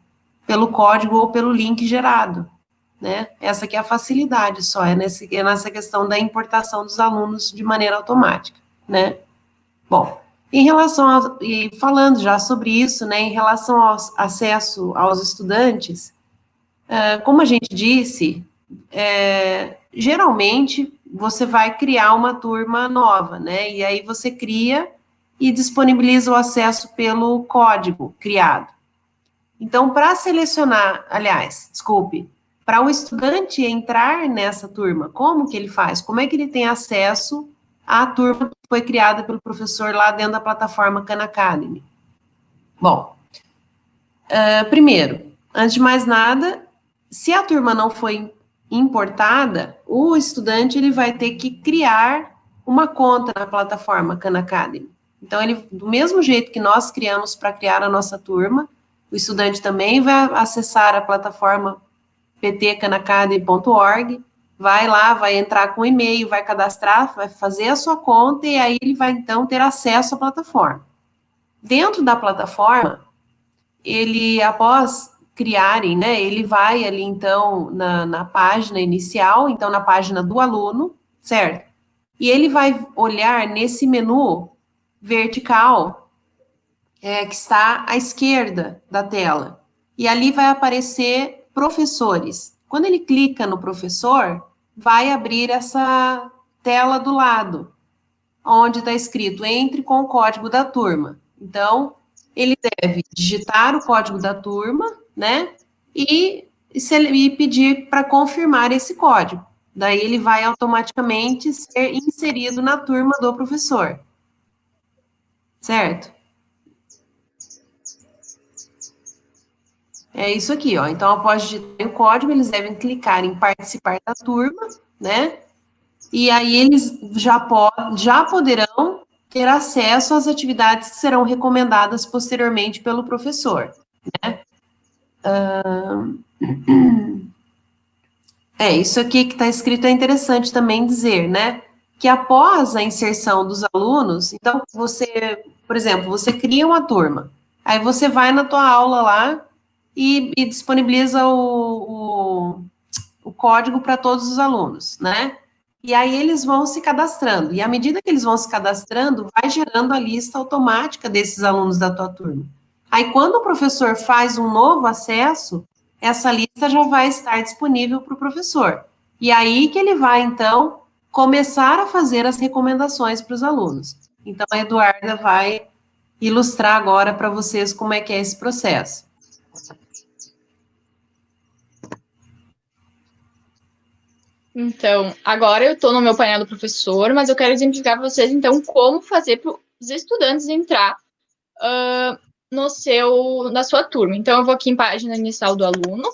código ou pelo link gerado, né? Essa aqui é a facilidade só, é nessa questão da importação dos alunos de maneira automática, né? Bom, em relação e falando já sobre isso, né, em relação ao acesso aos estudantes, como a gente disse, geralmente você vai criar uma turma nova, né, e aí você cria e disponibiliza o acesso pelo código criado. Então, para selecionar, para o estudante entrar nessa turma, como que ele faz? Como é que ele tem acesso à turma que foi criada pelo professor lá dentro da plataforma Khan Academy? Bom, primeiro, antes de mais nada, se a turma não foi importada, o estudante ele vai ter que criar uma conta na plataforma Khan Academy. Então, ele, do mesmo jeito que nós criamos para criar a nossa turma, o estudante também vai acessar a plataforma ptkhanacademy.org, vai lá, vai entrar com e-mail, vai cadastrar, vai fazer a sua conta e aí ele vai, então, ter acesso à plataforma. Dentro da plataforma, ele, após criarem, né, ele vai ali, então, na página inicial, então, na página do aluno, certo? E ele vai olhar nesse menu vertical, que está à esquerda da tela. E ali vai aparecer professores. Quando ele clica no professor, vai abrir essa tela do lado, onde está escrito entre com o código da turma. Então, ele deve digitar o código da turma, né? E pedir para confirmar esse código. Daí ele vai automaticamente ser inserido na turma do professor. Certo? É isso aqui, ó. Então, após digitar o código, eles devem clicar em participar da turma, né? E aí eles já poderão ter acesso às atividades que serão recomendadas posteriormente pelo professor, né? Isso aqui que está escrito é interessante também dizer, né? Que após a inserção dos alunos, então você, por exemplo, você cria uma turma, aí você vai na tua aula lá e disponibiliza o código para todos os alunos, né? E aí eles vão se cadastrando, e à medida que eles vão se cadastrando, vai gerando a lista automática desses alunos da tua turma. Aí quando o professor faz um novo acesso, essa lista já vai estar disponível para o professor. E aí que ele vai, então, começar a fazer as recomendações para os alunos. Então, a Eduarda vai ilustrar agora para vocês como é que é esse processo. Então, agora eu estou no meu painel do professor, mas eu quero exemplificar para vocês, então, como fazer para os estudantes entrar na sua turma. Então, eu vou aqui em página inicial do aluno.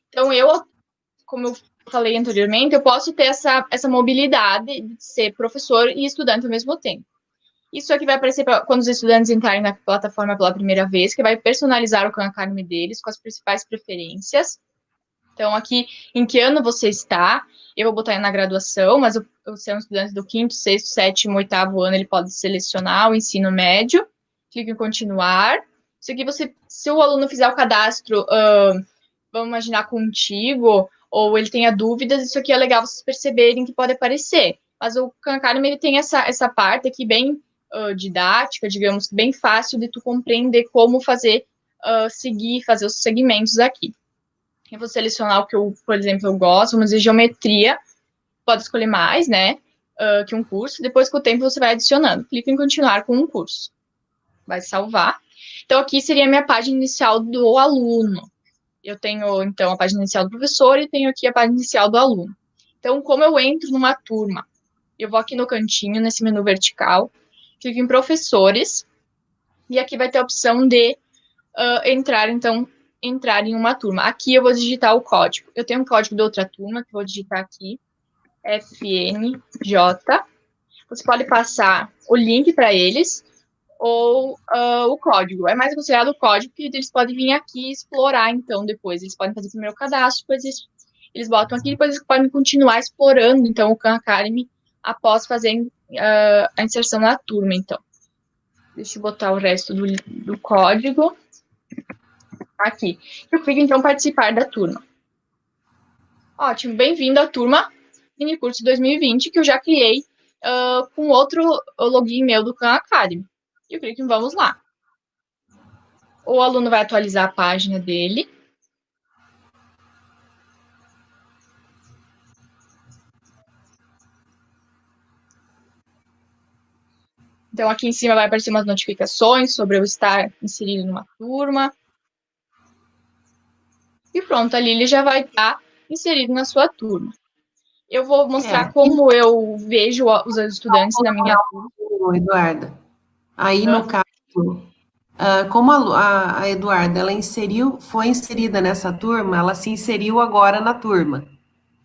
Então, como eu falei anteriormente, eu posso ter essa mobilidade de ser professor e estudante ao mesmo tempo. Isso aqui vai aparecer quando os estudantes entrarem na plataforma pela primeira vez, que vai personalizar o Khan Academy deles com as principais preferências. Então, aqui, em que ano você está? Eu vou botar na graduação, mas se é um estudante do 5º, 6º, 7º, 8º ano, ele pode selecionar o ensino médio. Clique em continuar. Isso aqui, se o aluno fizer o cadastro, vamos imaginar contigo, ou ele tenha dúvidas, isso aqui é legal vocês perceberem que pode aparecer. Mas o Khan Academy, ele tem essa parte aqui bem didática, digamos, bem fácil de tu compreender como fazer, fazer os segmentos aqui. Eu vou selecionar o que eu, por exemplo, eu gosto, vamos dizer, geometria, pode escolher mais, né, que um curso, depois com o tempo você vai adicionando. Clica em continuar com um curso. Vai salvar. Então, aqui seria a minha página inicial do aluno. Eu tenho, então, a página inicial do professor e tenho aqui a página inicial do aluno. Então, como eu entro numa turma, eu vou aqui no cantinho, nesse menu vertical, clico em professores, e aqui vai ter a opção de entrar em uma turma. Aqui eu vou digitar o código. Eu tenho um código de outra turma, que eu vou digitar aqui, FNJ. Você pode passar o link para eles, ou o código. É mais considerado o código, que eles podem vir aqui e explorar, então, depois. Eles podem fazer primeiro o cadastro, depois eles botam aqui, depois eles podem continuar explorando, então, o Khan Academy, após fazer a inserção na turma, então. Deixa eu botar o resto do código aqui. Eu clico, então, participar da turma. Ótimo, bem-vindo à turma Minicurso 2020, que eu já criei com outro login meu do Khan Academy. Eu clico em vamos lá. O aluno vai atualizar a página dele. Então, aqui em cima vai aparecer umas notificações sobre eu estar inserido numa turma. E pronto, ali ele já vai estar inserido na sua turma. Eu vou mostrar como eu vejo os estudantes na minha turma. Eduarda, aí no caso, como a Eduarda, foi inserida nessa turma, ela se inseriu agora na turma.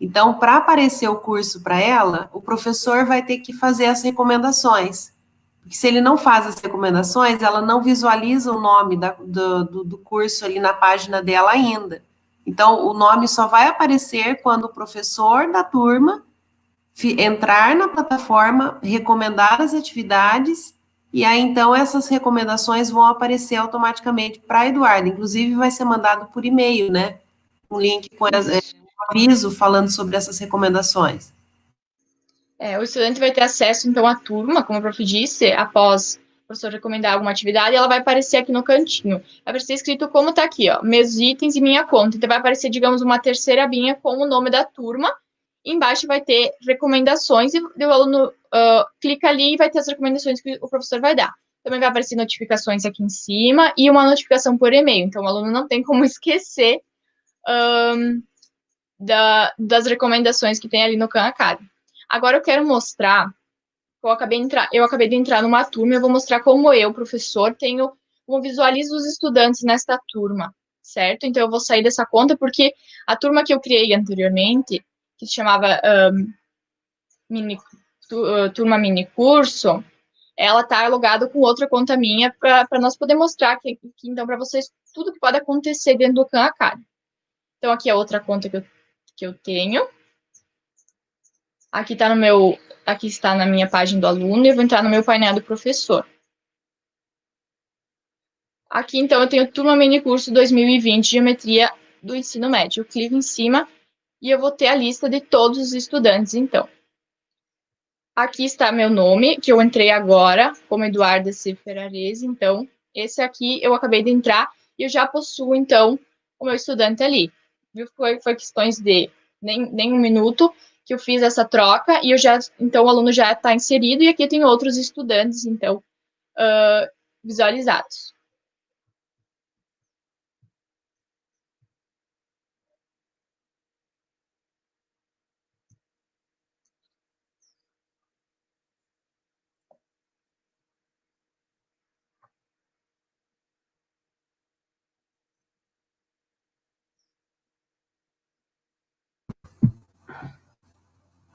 Então, para aparecer o curso para ela, o professor vai ter que fazer as recomendações. Porque se ele não faz as recomendações, ela não visualiza o nome do curso ali na página dela ainda. Então, o nome só vai aparecer quando o professor da turma entrar na plataforma, recomendar as atividades, e aí, então, essas recomendações vão aparecer automaticamente para a Eduarda. Inclusive, vai ser mandado por e-mail, né? Um link com um aviso falando sobre essas recomendações. O estudante vai ter acesso, então, à turma, como o prof. disse, após o professor recomendar alguma atividade, ela vai aparecer aqui no cantinho. Vai aparecer escrito como está aqui, ó, meus itens e minha conta. Então, vai aparecer, digamos, uma terceira abinha com o nome da turma. Embaixo vai ter recomendações e o aluno clica ali e vai ter as recomendações que o professor vai dar. Também vai aparecer notificações aqui em cima e uma notificação por e-mail. Então, o aluno não tem como esquecer das recomendações que tem ali no Khan Academy. Agora eu quero mostrar, eu acabei de entrar numa turma, eu vou mostrar como eu, professor, como visualizo os estudantes nesta turma, certo? Então eu vou sair dessa conta porque a turma que eu criei anteriormente, que se chamava turma mini curso, ela está logada com outra conta minha para nós poder mostrar que então para vocês tudo que pode acontecer dentro do Khan Academy. Então aqui é outra conta que eu tenho. Aqui está na minha página do aluno e eu vou entrar no meu painel do professor. Aqui, então, eu tenho turma mini curso 2020, Geometria do Ensino Médio. Eu clico em cima e eu vou ter a lista de todos os estudantes, então. Aqui está meu nome, que eu entrei agora, como Eduarda C. Ferrarese. Então, esse aqui eu acabei de entrar e eu já possuo, então, o meu estudante ali. Foi questões de nem um minuto que eu fiz essa troca e então o aluno já está inserido e aqui tem outros estudantes, então, visualizados.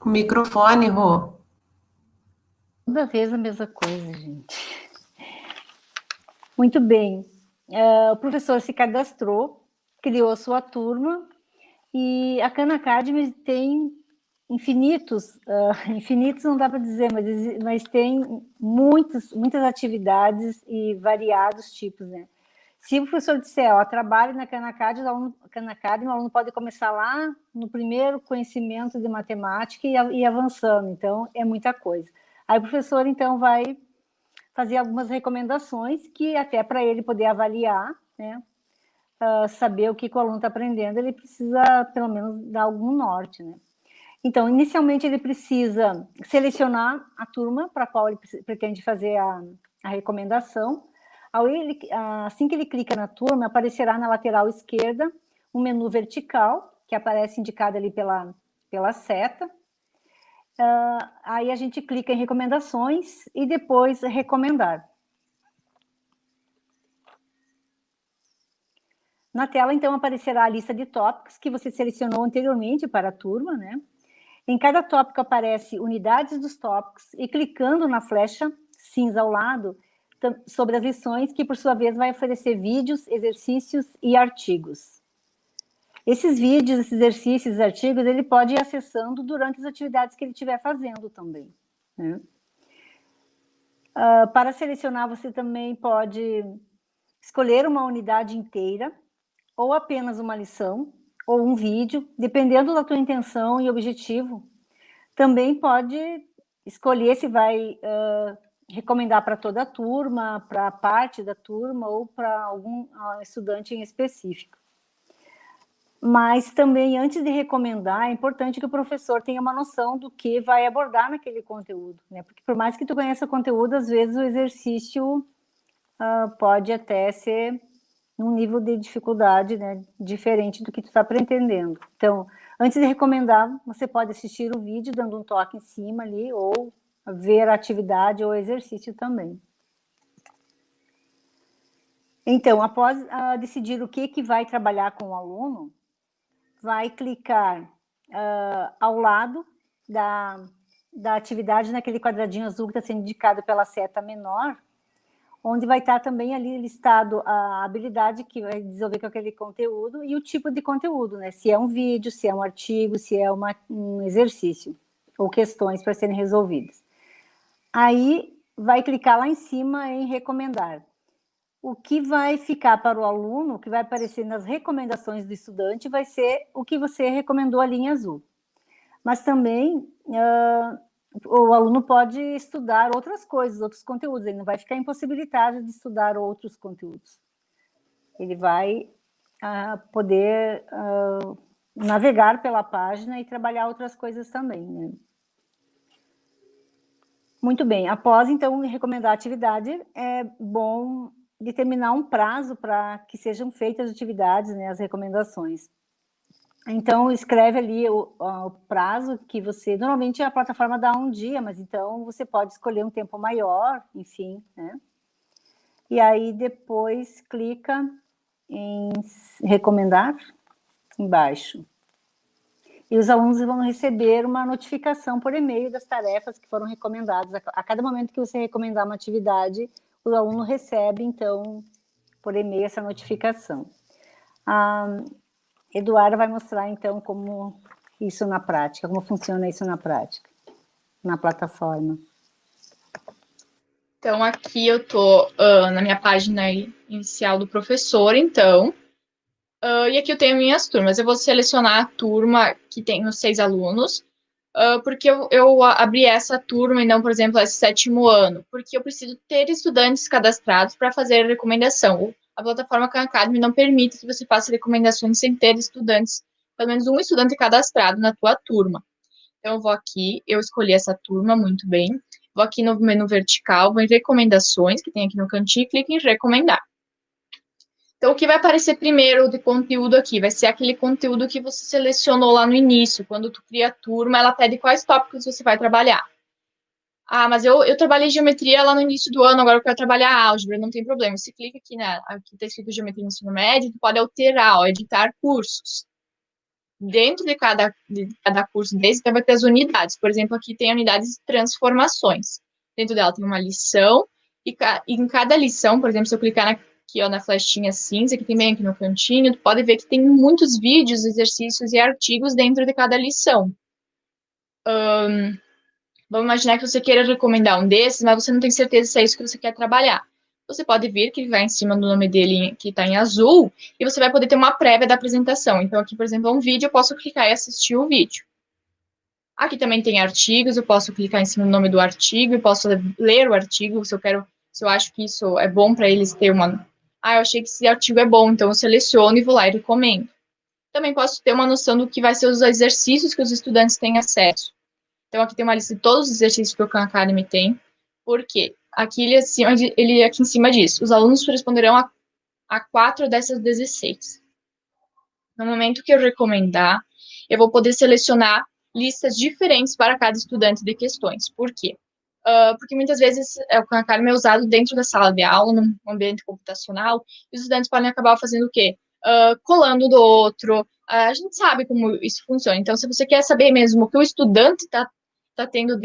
O microfone, Rô. Toda vez a mesma coisa, gente. Muito bem. O professor se cadastrou, criou a sua turma, e a Khan Academy tem infinitos não dá para dizer, mas tem muitas atividades e variados tipos, né? Se o professor disser, trabalhe na Khan Academy, o aluno pode começar lá no primeiro conhecimento de matemática e ir avançando, então é muita coisa. Aí o professor, então, vai fazer algumas recomendações que até para ele poder avaliar, né, saber o que o aluno está aprendendo, ele precisa, pelo menos, dar algum norte, né? Então, inicialmente, ele precisa selecionar a turma para a qual ele pretende fazer a recomendação. Assim que ele clica na turma, aparecerá na lateral esquerda um menu vertical, que aparece indicado ali pela seta. Aí a gente clica em recomendações e depois recomendar. Na tela, então, aparecerá a lista de tópicos que você selecionou anteriormente para a turma, né? Em cada tópico aparece unidades dos tópicos e clicando na flecha cinza ao lado sobre as lições, que por sua vez vai oferecer vídeos, exercícios e artigos. Esses vídeos, esses exercícios e artigos, ele pode ir acessando durante as atividades que ele estiver fazendo também, né? Para selecionar, você também pode escolher uma unidade inteira ou apenas uma lição ou um vídeo, dependendo da tua intenção e objetivo. Também pode escolher se vai recomendar para toda a turma, para parte da turma ou para algum estudante em específico. Mas também, antes de recomendar, é importante que o professor tenha uma noção do que vai abordar naquele conteúdo, né? Porque por mais que tu conheça o conteúdo, às vezes o exercício pode até ser num nível de dificuldade, né, diferente do que tu está pretendendo. Então, antes de recomendar, você pode assistir o vídeo dando um toque em cima ali, ou ver a atividade ou exercício também. Então, após decidir o que vai trabalhar com o aluno, vai clicar ao lado da atividade naquele quadradinho azul que está sendo indicado pela seta menor, onde vai estar também ali listado a habilidade que vai desenvolver com aquele conteúdo e o tipo de conteúdo, né? Se é um vídeo, se é um artigo, se é um exercício ou questões para serem resolvidas. Aí vai clicar lá em cima em recomendar. O que vai ficar para o aluno, o que vai aparecer nas recomendações do estudante, vai ser o que você recomendou ali em azul. Mas também o aluno pode estudar outras coisas, outros conteúdos, ele não vai ficar impossibilitado de estudar outros conteúdos. Ele vai poder navegar pela página e trabalhar outras coisas também, né? Muito bem, após, então, recomendar a atividade, é bom determinar um prazo para que sejam feitas as atividades, né, as recomendações. Então, escreve ali o prazo que você... Normalmente, a plataforma dá um dia, mas então você pode escolher um tempo maior, enfim, né? E aí, depois, clica em recomendar, embaixo. E os alunos vão receber uma notificação por e-mail das tarefas que foram recomendadas. A cada momento que você recomendar uma atividade, o aluno recebe, então, por e-mail essa notificação. A Eduarda vai mostrar, então, como isso na prática, como funciona isso na prática, na plataforma. Então, aqui eu estou na minha página inicial do professor, então, e aqui eu tenho minhas turmas. Eu vou selecionar a turma que tem os 6 alunos, porque eu abri essa turma e não, por exemplo, esse 7º ano, porque eu preciso ter estudantes cadastrados para fazer a recomendação. A plataforma Khan Academy não permite que você faça recomendações sem ter estudantes, pelo menos um estudante cadastrado na tua turma. Então, eu vou aqui, eu escolhi essa turma, muito bem. Vou aqui no menu vertical, vou em recomendações, que tem aqui no cantinho, e clico em recomendar. Então, o que vai aparecer primeiro de conteúdo aqui vai ser aquele conteúdo que você selecionou lá no início. Quando tu cria a turma, ela pede quais tópicos você vai trabalhar. Ah, mas eu trabalhei geometria lá no início do ano, agora eu quero trabalhar álgebra, não tem problema. Você clica aqui, né? Aqui está escrito geometria no ensino médio, tu pode alterar, ó, editar cursos. Dentro de cada curso desse, então vai ter as unidades. Por exemplo, aqui tem a unidade de transformações. Dentro dela tem uma lição, e em cada lição, por exemplo, se eu clicar aqui, ó, na flechinha cinza, que tem bem aqui no cantinho, tu pode ver que tem muitos vídeos, exercícios e artigos dentro de cada lição. Vamos imaginar que você queira recomendar um desses, mas você não tem certeza se é isso que você quer trabalhar. Você pode vir que vai em cima do nome dele, que está em azul, e você vai poder ter uma prévia da apresentação. Então, aqui, por exemplo, é um vídeo, eu posso clicar e assistir o vídeo. Aqui também tem artigos, eu posso clicar em cima do nome do artigo, e posso ler o artigo, se eu acho que isso é bom para eles ter uma... Ah, eu achei que esse artigo é bom, então eu seleciono e vou lá e recomendo. Também posso ter uma noção do que vai ser os exercícios que os estudantes têm acesso. Então, aqui tem uma lista de todos os exercícios que o Khan Academy tem. Por quê? Aqui ele aqui em cima diz, os alunos responderão a 4 dessas 16. No momento que eu recomendar, eu vou poder selecionar listas diferentes para cada estudante de questões. Por quê? Porque muitas vezes o Khan Academy é usado dentro da sala de aula, num ambiente computacional, e os estudantes podem acabar fazendo o quê? Colando do outro. A gente sabe como isso funciona. Então, se você quer saber mesmo o que o estudante está tendo,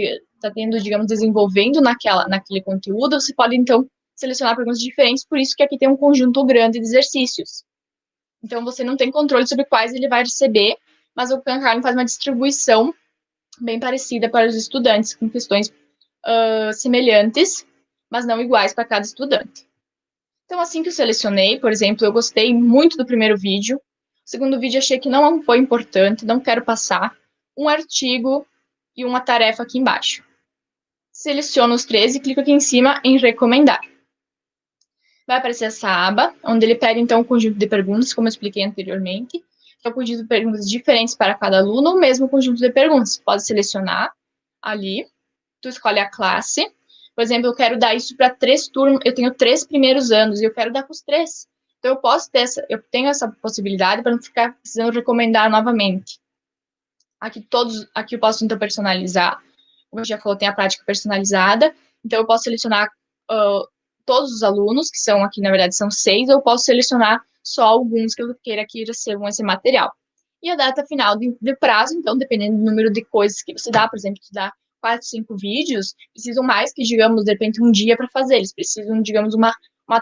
digamos, desenvolvendo naquele conteúdo, você pode, então, selecionar perguntas diferentes, por isso que aqui tem um conjunto grande de exercícios. Então, você não tem controle sobre quais ele vai receber, mas o Khan Academy faz uma distribuição bem parecida para os estudantes, com questões semelhantes, mas não iguais para cada estudante. Então, assim que eu selecionei, por exemplo, eu gostei muito do primeiro vídeo, o segundo vídeo achei que não foi importante, não quero passar, um artigo e uma tarefa aqui embaixo. Seleciono os 3 e clico aqui em cima em recomendar. Vai aparecer essa aba, onde ele pede, então, um conjunto de perguntas, como eu expliquei anteriormente, que é um conjunto de perguntas diferentes para cada aluno, ou mesmo um conjunto de perguntas. Pode selecionar ali, tu escolhe a classe. Por exemplo, eu quero dar isso para 3 turmas, eu tenho 3 primeiros anos, e eu quero dar para os 3. Então, eu tenho essa possibilidade para não ficar precisando recomendar novamente. Aqui eu posso, então, personalizar. Como eu já falou, tem a prática personalizada. Então, eu posso selecionar todos os alunos, que são aqui, na verdade, são 6, ou eu posso selecionar só alguns que eu queira que recebam esse material. E a data final de prazo, então, dependendo do número de coisas que você dá, por exemplo, se dá 4, 5 vídeos, precisam mais que, digamos, de repente, um dia para fazer. Eles precisam, digamos, uma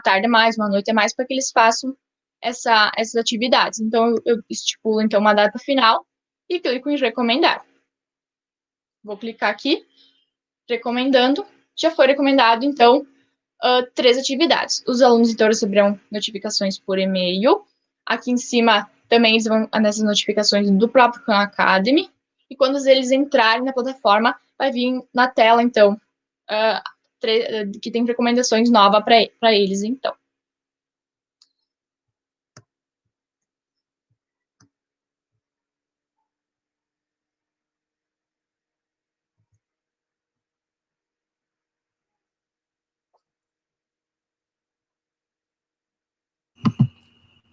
tarde a mais, uma noite a mais, para que eles façam essas atividades. Então, eu estipulo, então, uma data final, e clico em recomendar. Vou clicar aqui, recomendando. Já foi recomendado, então, 3 atividades. Os alunos, então, receberão notificações por e-mail. Aqui em cima, também eles vão nessas notificações do próprio Khan Academy. E quando eles entrarem na plataforma, vai vir na tela, então, que tem recomendações novas para eles, então.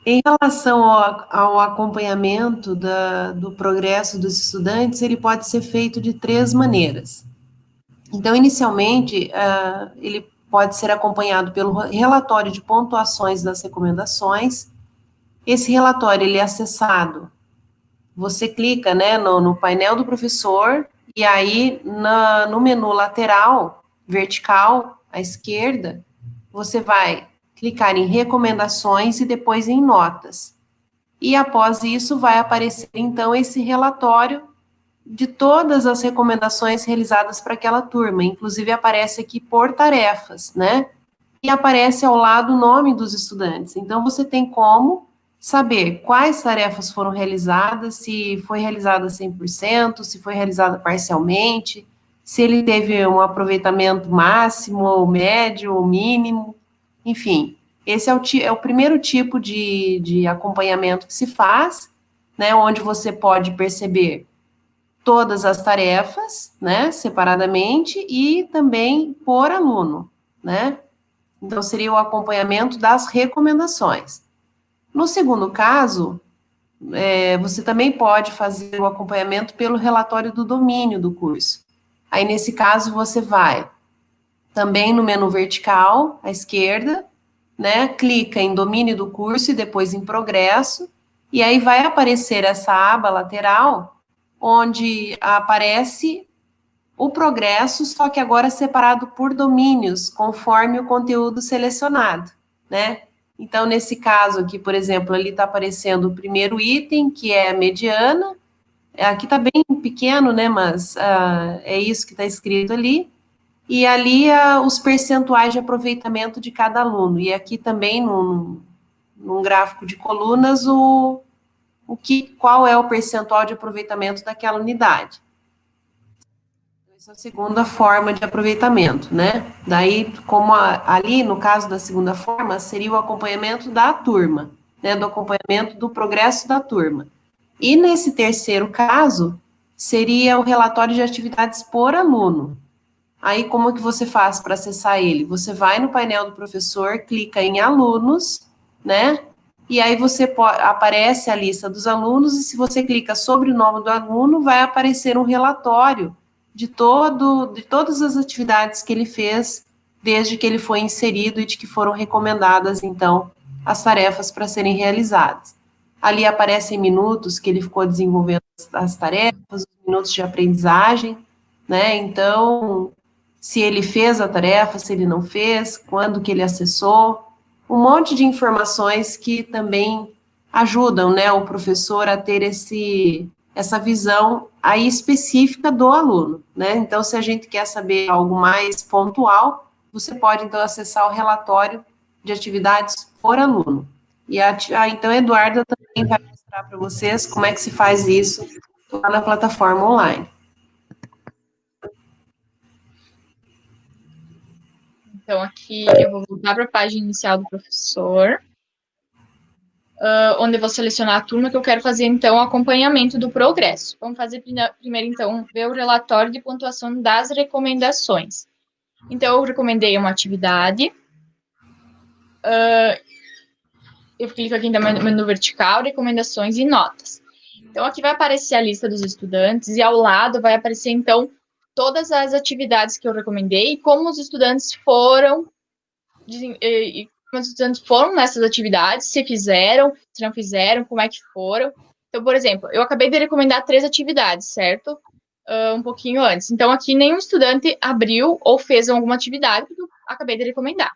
Em relação ao acompanhamento do progresso dos estudantes, ele pode ser feito de 3 maneiras. Então, inicialmente, ele pode ser acompanhado pelo relatório de pontuações das recomendações. Esse relatório, ele é acessado, você clica, né, no painel do professor, e aí no menu lateral, vertical, à esquerda, você vai clicar em recomendações e depois em notas. E após isso vai aparecer, então, esse relatório de todas as recomendações realizadas para aquela turma, inclusive aparece aqui por tarefas, né? E aparece ao lado o nome dos estudantes. Então, você tem como saber quais tarefas foram realizadas, se foi realizada 100%, se foi realizada parcialmente, se ele teve um aproveitamento máximo, ou médio, ou mínimo, enfim. Esse é o primeiro tipo de acompanhamento que se faz, né, onde você pode perceber todas as tarefas, né, separadamente, e também por aluno, né? Então, seria o acompanhamento das recomendações. No segundo caso, você também pode fazer o acompanhamento pelo relatório do domínio do curso. Aí, nesse caso, você vai também no menu vertical, à esquerda, né, clica em domínio do curso e depois em progresso, e aí vai aparecer essa aba lateral, onde aparece o progresso, só que agora separado por domínios, conforme o conteúdo selecionado, né? Então, nesse caso aqui, por exemplo, ali está aparecendo o primeiro item, que é a mediana. Aqui está bem pequeno, né? Mas é isso que está escrito ali. E ali os percentuais de aproveitamento de cada aluno. E aqui também, num gráfico de colunas, qual é o percentual de aproveitamento daquela unidade. Essa é a segunda forma de aproveitamento, né? Daí, como ali, no caso da segunda forma, seria o acompanhamento da turma, né? Do acompanhamento do progresso da turma. E nesse terceiro caso, seria o relatório de atividades por aluno. Aí, como que você faz para acessar ele? Você vai no painel do professor, clica em alunos, né? E aí aparece a lista dos alunos, e se você clica sobre o nome do aluno, vai aparecer um relatório de todas as atividades que ele fez desde que ele foi inserido e de que foram recomendadas, então, as tarefas para serem realizadas. Ali aparecem minutos que ele ficou desenvolvendo as tarefas, os minutos de aprendizagem, né? Então, se ele fez a tarefa, se ele não fez, quando que ele acessou, um monte de informações que também ajudam, né, o professor a ter essa visão aí específica do aluno, né? Então, se a gente quer saber algo mais pontual, você pode, então, acessar o relatório de atividades por aluno. E então, a Eduarda também vai mostrar para vocês como é que se faz isso lá na plataforma online. Então, aqui eu vou voltar para a página inicial do professor, onde eu vou selecionar a turma que eu quero fazer, então, o acompanhamento do progresso. Vamos fazer primeiro, então, ver o relatório de pontuação das recomendações. Então, eu recomendei uma atividade, eu clico aqui no menu vertical, recomendações e notas. Então, aqui vai aparecer a lista dos estudantes e ao lado vai aparecer, então, todas as atividades que eu recomendei e como os estudantes foram nessas atividades, se fizeram, se não fizeram, como é que foram. Então, por exemplo, eu acabei de recomendar 3 atividades, certo? Um pouquinho antes. Então, aqui nenhum estudante abriu ou fez alguma atividade que eu acabei de recomendar.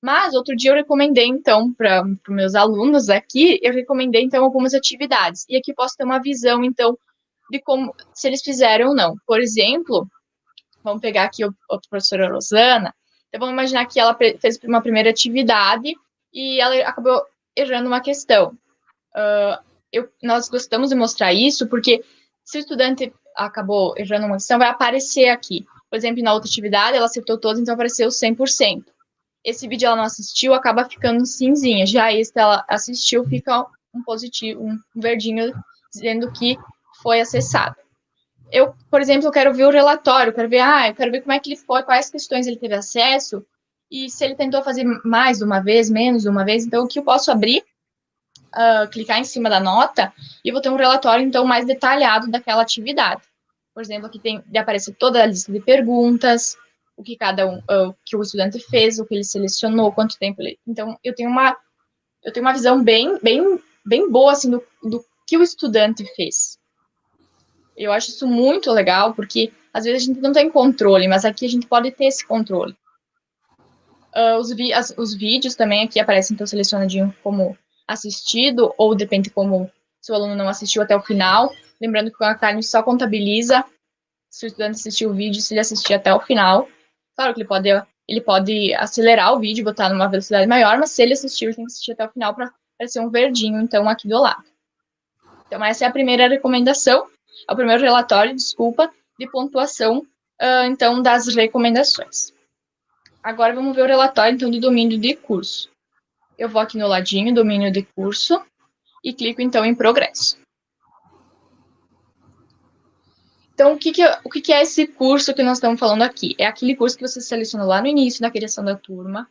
Mas, outro dia eu recomendei, então, para os meus alunos aqui, eu recomendei, então, algumas atividades. E aqui posso ter uma visão, então, de como, se eles fizeram ou não. Por exemplo, vamos pegar aqui a professora Rosana. Então, vamos imaginar que ela fez uma primeira atividade e ela acabou errando uma questão. Nós gostamos de mostrar isso porque se o estudante acabou errando uma questão, vai aparecer aqui. Por exemplo, na outra atividade, ela acertou todas, então apareceu 100%. Esse vídeo ela não assistiu, acaba ficando cinzinha. Já esse ela assistiu, fica um positivo, um verdinho, dizendo que foi acessado. Eu, por exemplo, quero ver o relatório, eu quero ver como é que ele foi, quais questões ele teve acesso, e se ele tentou fazer mais de uma vez, menos de uma vez. Então, o que eu posso abrir, clicar em cima da nota, e vou ter um relatório, então, mais detalhado daquela atividade. Por exemplo, aqui aparece toda a lista de perguntas, o que o que o estudante fez, o que ele selecionou, quanto tempo ele... Então, eu tenho uma visão bem boa, assim, do que o estudante fez. Eu acho isso muito legal, porque às vezes a gente não tem controle, mas aqui a gente pode ter esse controle. Os vídeos também aqui aparecem, então selecionadinho como assistido, ou depende como se o aluno não assistiu até o final. Lembrando que o Khan Academy só contabiliza se o estudante assistiu o vídeo, se ele assistir até o final. Claro que ele pode acelerar o vídeo, botar numa velocidade maior, mas se ele assistiu, ele tem que assistir até o final para aparecer um verdinho, então, aqui do lado. Então, essa é a primeira recomendação, é o primeiro relatório, desculpa, de pontuação, então, das recomendações. Agora, vamos ver o relatório, então, de domínio de curso. Eu vou aqui no ladinho, domínio de curso, e clico, então, em progresso. Então, o que é esse curso que nós estamos falando aqui? É aquele curso que você selecionou lá no início, na criação da turma.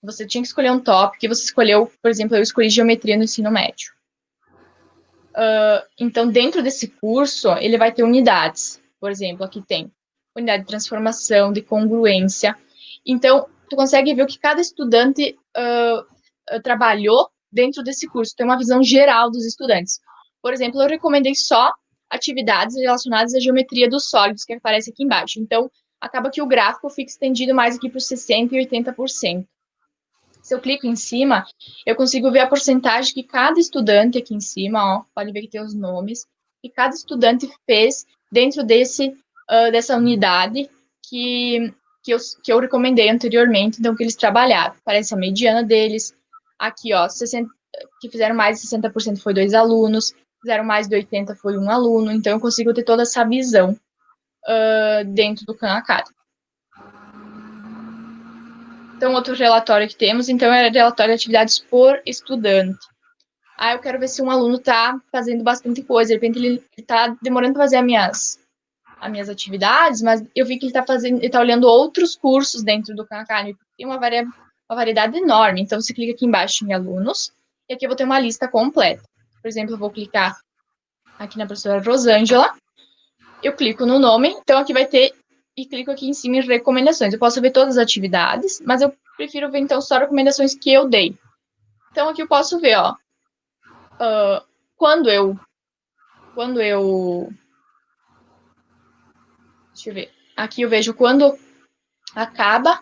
Você tinha que escolher um tópico, que você escolheu, por exemplo, eu escolhi geometria no ensino médio. Então, dentro desse curso, ele vai ter unidades. Por exemplo, aqui tem unidade de transformação, de congruência. Então, tu consegue ver o que cada estudante trabalhou dentro desse curso. Tem uma visão geral dos estudantes. Por exemplo, eu recomendei só atividades relacionadas à geometria dos sólidos, que aparece aqui embaixo. Então, acaba que o gráfico fica estendido mais aqui para os 60% e 80%. Se eu clico em cima, eu consigo ver a porcentagem que cada estudante aqui em cima, ó, pode ver que tem os nomes, que cada estudante fez dentro dessa unidade que eu recomendei anteriormente, então, que eles trabalharam. Aparece a mediana deles. Aqui, ó, que fizeram mais de 60% foi 2 alunos, fizeram mais de 80% foi 1 aluno, então eu consigo ter toda essa visão dentro do Khan Academy. Então, outro relatório que temos, então, é relatório de atividades por estudante. Eu quero ver se um aluno está fazendo bastante coisa, de repente ele está demorando para fazer as minhas atividades, mas eu vi que ele está olhando outros cursos dentro do Khan Academy, tem uma variedade enorme. Então, você clica aqui embaixo em alunos, e aqui eu vou ter uma lista completa. Por exemplo, eu vou clicar aqui na professora Rosângela, eu clico no nome, então aqui vai ter, e clico aqui em cima em recomendações. Eu posso ver todas as atividades, mas eu prefiro ver, então, só recomendações que eu dei. Então, aqui eu posso ver, ó, quando eu deixa eu ver, aqui eu vejo quando acaba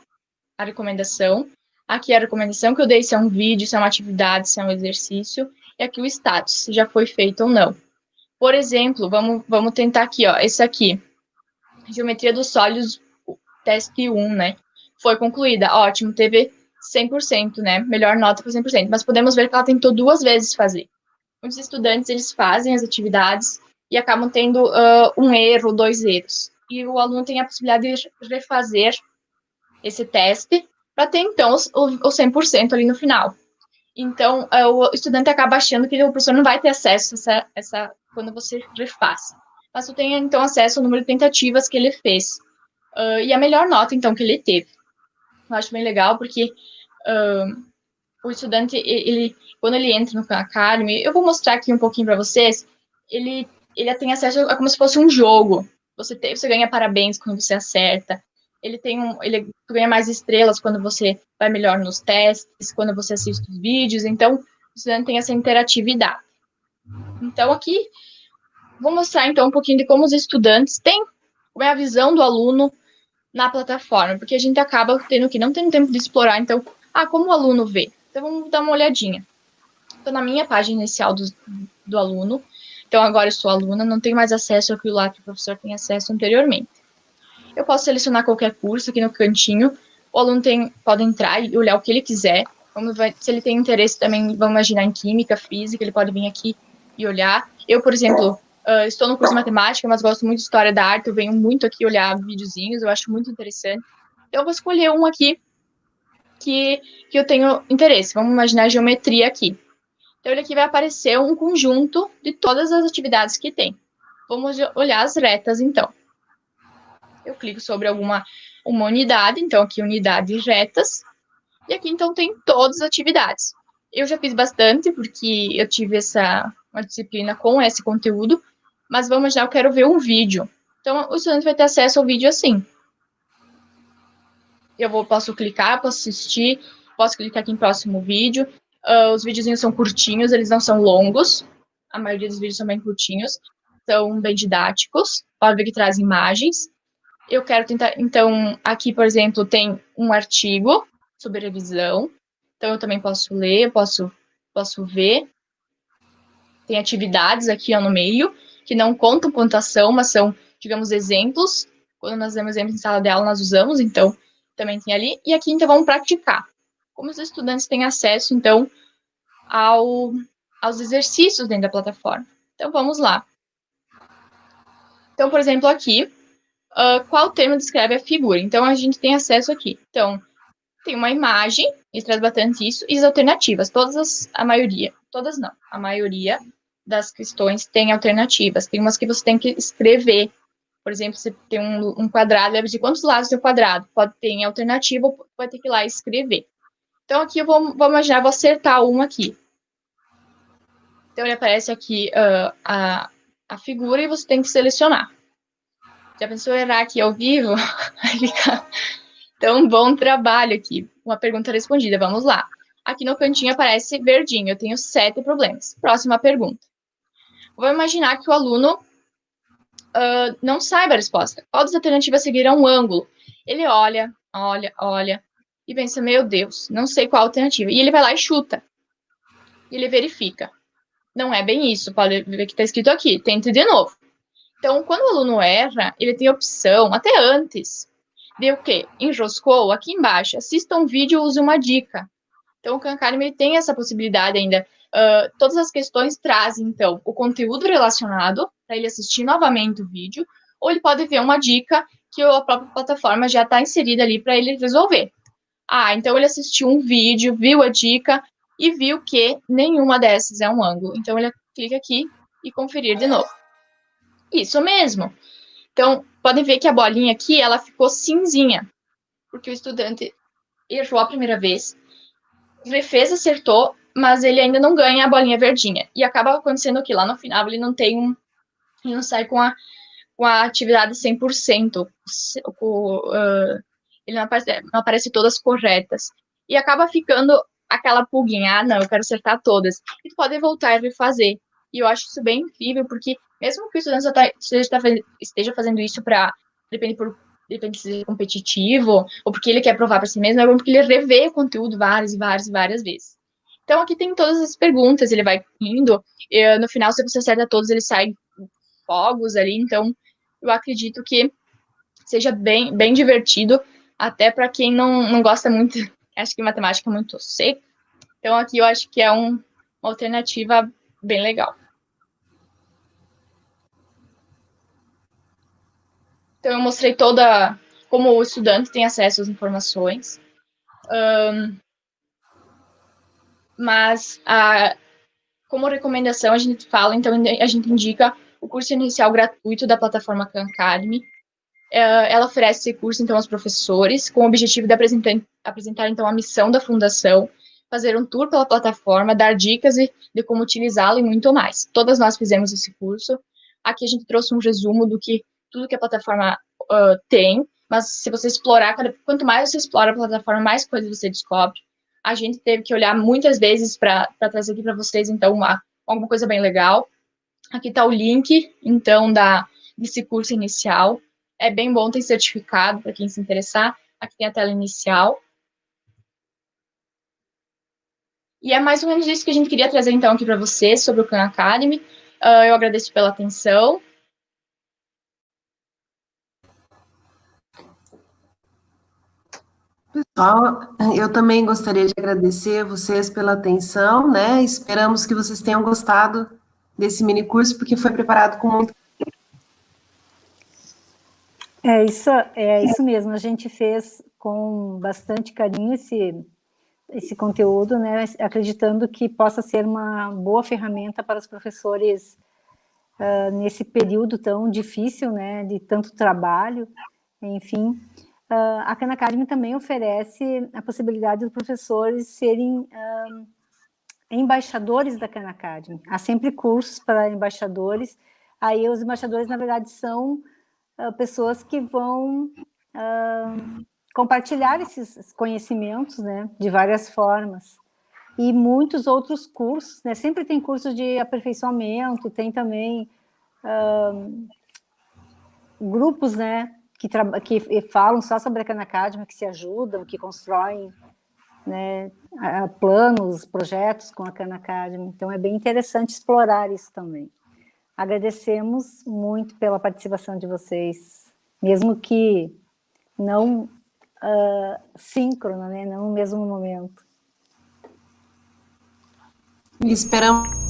a recomendação, aqui é a recomendação que eu dei, se é um vídeo, se é uma atividade, se é um exercício, e aqui o status, se já foi feito ou não. Por exemplo, vamos tentar aqui, ó, esse aqui, geometria dos sólidos, teste 1, né, foi concluída, ótimo, teve 100%, né, melhor nota foi 100%, mas podemos ver que ela tentou 2 vezes fazer. Muitos estudantes, eles fazem as atividades e acabam tendo um erro, 2 erros, e o aluno tem a possibilidade de refazer esse teste para ter, então, o 100% ali no final. Então, o estudante acaba achando que o professor não vai ter acesso a essa quando você refaz. Mas tu tem, então, acesso ao número de tentativas que ele fez. E a melhor nota, então, que ele teve. Eu acho bem legal, porque o estudante, quando ele entra no Khan Academy, eu vou mostrar aqui um pouquinho para vocês, ele tem acesso a como se fosse um jogo. Você ganha parabéns quando você acerta. Tu ganha mais estrelas quando você vai melhor nos testes, quando você assiste os vídeos. Então, o estudante tem essa interatividade. Então, aqui, vou mostrar, então, um pouquinho de como os estudantes têm, como é a visão do aluno na plataforma, porque a gente acaba não tendo tempo de explorar. Então, como o aluno vê? Então, vamos dar uma olhadinha. Estou na minha página inicial do aluno. Então, agora eu sou aluna, não tenho mais acesso àquilo lá que o professor tem acesso anteriormente. Eu posso selecionar qualquer curso aqui no cantinho. O aluno pode entrar e olhar o que ele quiser. Se ele tem interesse também, vamos imaginar, em química, física, ele pode vir aqui e olhar. Eu, por exemplo, Estou no curso de matemática, mas gosto muito de história da arte, eu venho muito aqui olhar videozinhos, eu acho muito interessante. Então, eu vou escolher um aqui que eu tenho interesse. Vamos imaginar a geometria aqui. Então, ele aqui vai aparecer um conjunto de todas as atividades que tem. Vamos olhar as retas, então. Eu clico sobre uma unidade, então aqui unidade retas, e aqui então tem todas as atividades. Eu já fiz bastante, porque eu tive uma disciplina com esse conteúdo, mas vamos já, eu quero ver um vídeo. Então, o estudante vai ter acesso ao vídeo assim. Posso clicar, posso assistir, posso clicar aqui em próximo vídeo. Os videozinhos são curtinhos, eles não são longos. A maioria dos vídeos são bem curtinhos, são bem didáticos. Pode ver que traz imagens. Eu quero tentar, então, aqui, por exemplo, tem um artigo sobre revisão. Então, eu também posso ler, posso ver. Tem atividades aqui ó, no meio, que não contam pontuação, mas são, digamos, exemplos. Quando nós damos exemplos em sala de aula, nós usamos, então, também tem ali. E aqui, então, vamos praticar. Como os estudantes têm acesso, então, aos exercícios dentro da plataforma. Então, vamos lá. Então, por exemplo, aqui, qual termo descreve a figura? Então, a gente tem acesso aqui. Então, tem uma imagem, ele traz bastante isso, e as alternativas. A maioria das questões tem alternativas. Tem umas que você tem que escrever. Por exemplo, você tem um quadrado, deve dizer quantos lados tem o quadrado. Pode ter em alternativa, ou vai ter que ir lá e escrever. Então, aqui eu vou imaginar, vou acertar um aqui. Então, ele aparece aqui a figura e você tem que selecionar. Já pensou errar aqui ao vivo? Então, bom trabalho aqui. Uma pergunta respondida, vamos lá. Aqui no cantinho aparece verdinho, eu tenho 7 problemas. Próxima pergunta. Vou imaginar que o aluno não saiba a resposta. Qual das alternativas seguirá um ângulo? Ele olha, e pensa, meu Deus, não sei qual a alternativa. E ele vai lá e chuta. E ele verifica. Não é bem isso, pode ver que está escrito aqui, tente de novo. Então, quando o aluno erra, ele tem a opção, até antes, de o quê? Enroscou, aqui embaixo, assista um vídeo ou use uma dica. Então, o Khan Academy tem essa possibilidade ainda. Todas as questões trazem, então, o conteúdo relacionado, para ele assistir novamente o vídeo, ou ele pode ver uma dica que a própria plataforma já está inserida ali para ele resolver. Então ele assistiu um vídeo, viu a dica e viu que nenhuma dessas é um ângulo. Então, ele clica aqui e conferir de novo. Isso mesmo. Então, podem ver que a bolinha aqui, ela ficou cinzinha, porque o estudante errou a primeira vez, refez, acertou, mas ele ainda não ganha a bolinha verdinha. E acaba acontecendo que lá no final ele não sai com a atividade 100%. Ele não aparece todas corretas. E acaba ficando aquela pulguinha, não, eu quero acertar todas. E tu pode voltar e refazer. E eu acho isso bem incrível, porque mesmo que o estudante esteja fazendo isso depende de ser competitivo, ou porque ele quer provar para si mesmo, é bom porque ele revê o conteúdo várias e várias e várias vezes. Então, aqui tem todas as perguntas, ele vai indo, e no final, se você acerta todos, ele sai fogos ali, então, eu acredito que seja bem, bem divertido, até para quem não gosta muito, acho que matemática é muito seca, então aqui eu acho que é uma alternativa bem legal. Então, eu mostrei como o estudante tem acesso às informações. Mas, como recomendação, a gente fala, então, a gente indica o curso inicial gratuito da plataforma Khan Academy. Ela oferece esse curso, então, aos professores, com o objetivo de apresentar, então, a missão da fundação, fazer um tour pela plataforma, dar dicas de como utilizá-la e muito mais. Todas nós fizemos esse curso. Aqui a gente trouxe um resumo tudo que a plataforma tem, mas se você explorar, quanto mais você explora a plataforma, mais coisas você descobre. A gente teve que olhar muitas vezes para trazer aqui para vocês, então, alguma coisa bem legal. Aqui está o link, então, desse curso inicial. É bem bom ter certificado para quem se interessar. Aqui tem a tela inicial. E é mais ou menos isso que a gente queria trazer, então, aqui para vocês sobre o Khan Academy. Eu agradeço pela atenção. Pessoal, eu também gostaria de agradecer vocês pela atenção, né? Esperamos que vocês tenham gostado desse mini curso, porque foi preparado com muito... É isso mesmo, a gente fez com bastante carinho esse conteúdo, né, acreditando que possa ser uma boa ferramenta para os professores nesse período tão difícil, né, de tanto trabalho, enfim. A Khan Academy também oferece a possibilidade dos professores serem embaixadores da Khan Academy. Há sempre cursos para embaixadores. Aí os embaixadores, na verdade, são pessoas que vão compartilhar esses conhecimentos, né, de várias formas. E muitos outros cursos, né, sempre tem cursos de aperfeiçoamento, tem também grupos, né, que falam só sobre a Khan Academy, que se ajudam, que constroem, né, planos, projetos com a Khan Academy. Então, é bem interessante explorar isso também. Agradecemos muito pela participação de vocês, mesmo que não síncrona, né, não no mesmo momento. E esperamos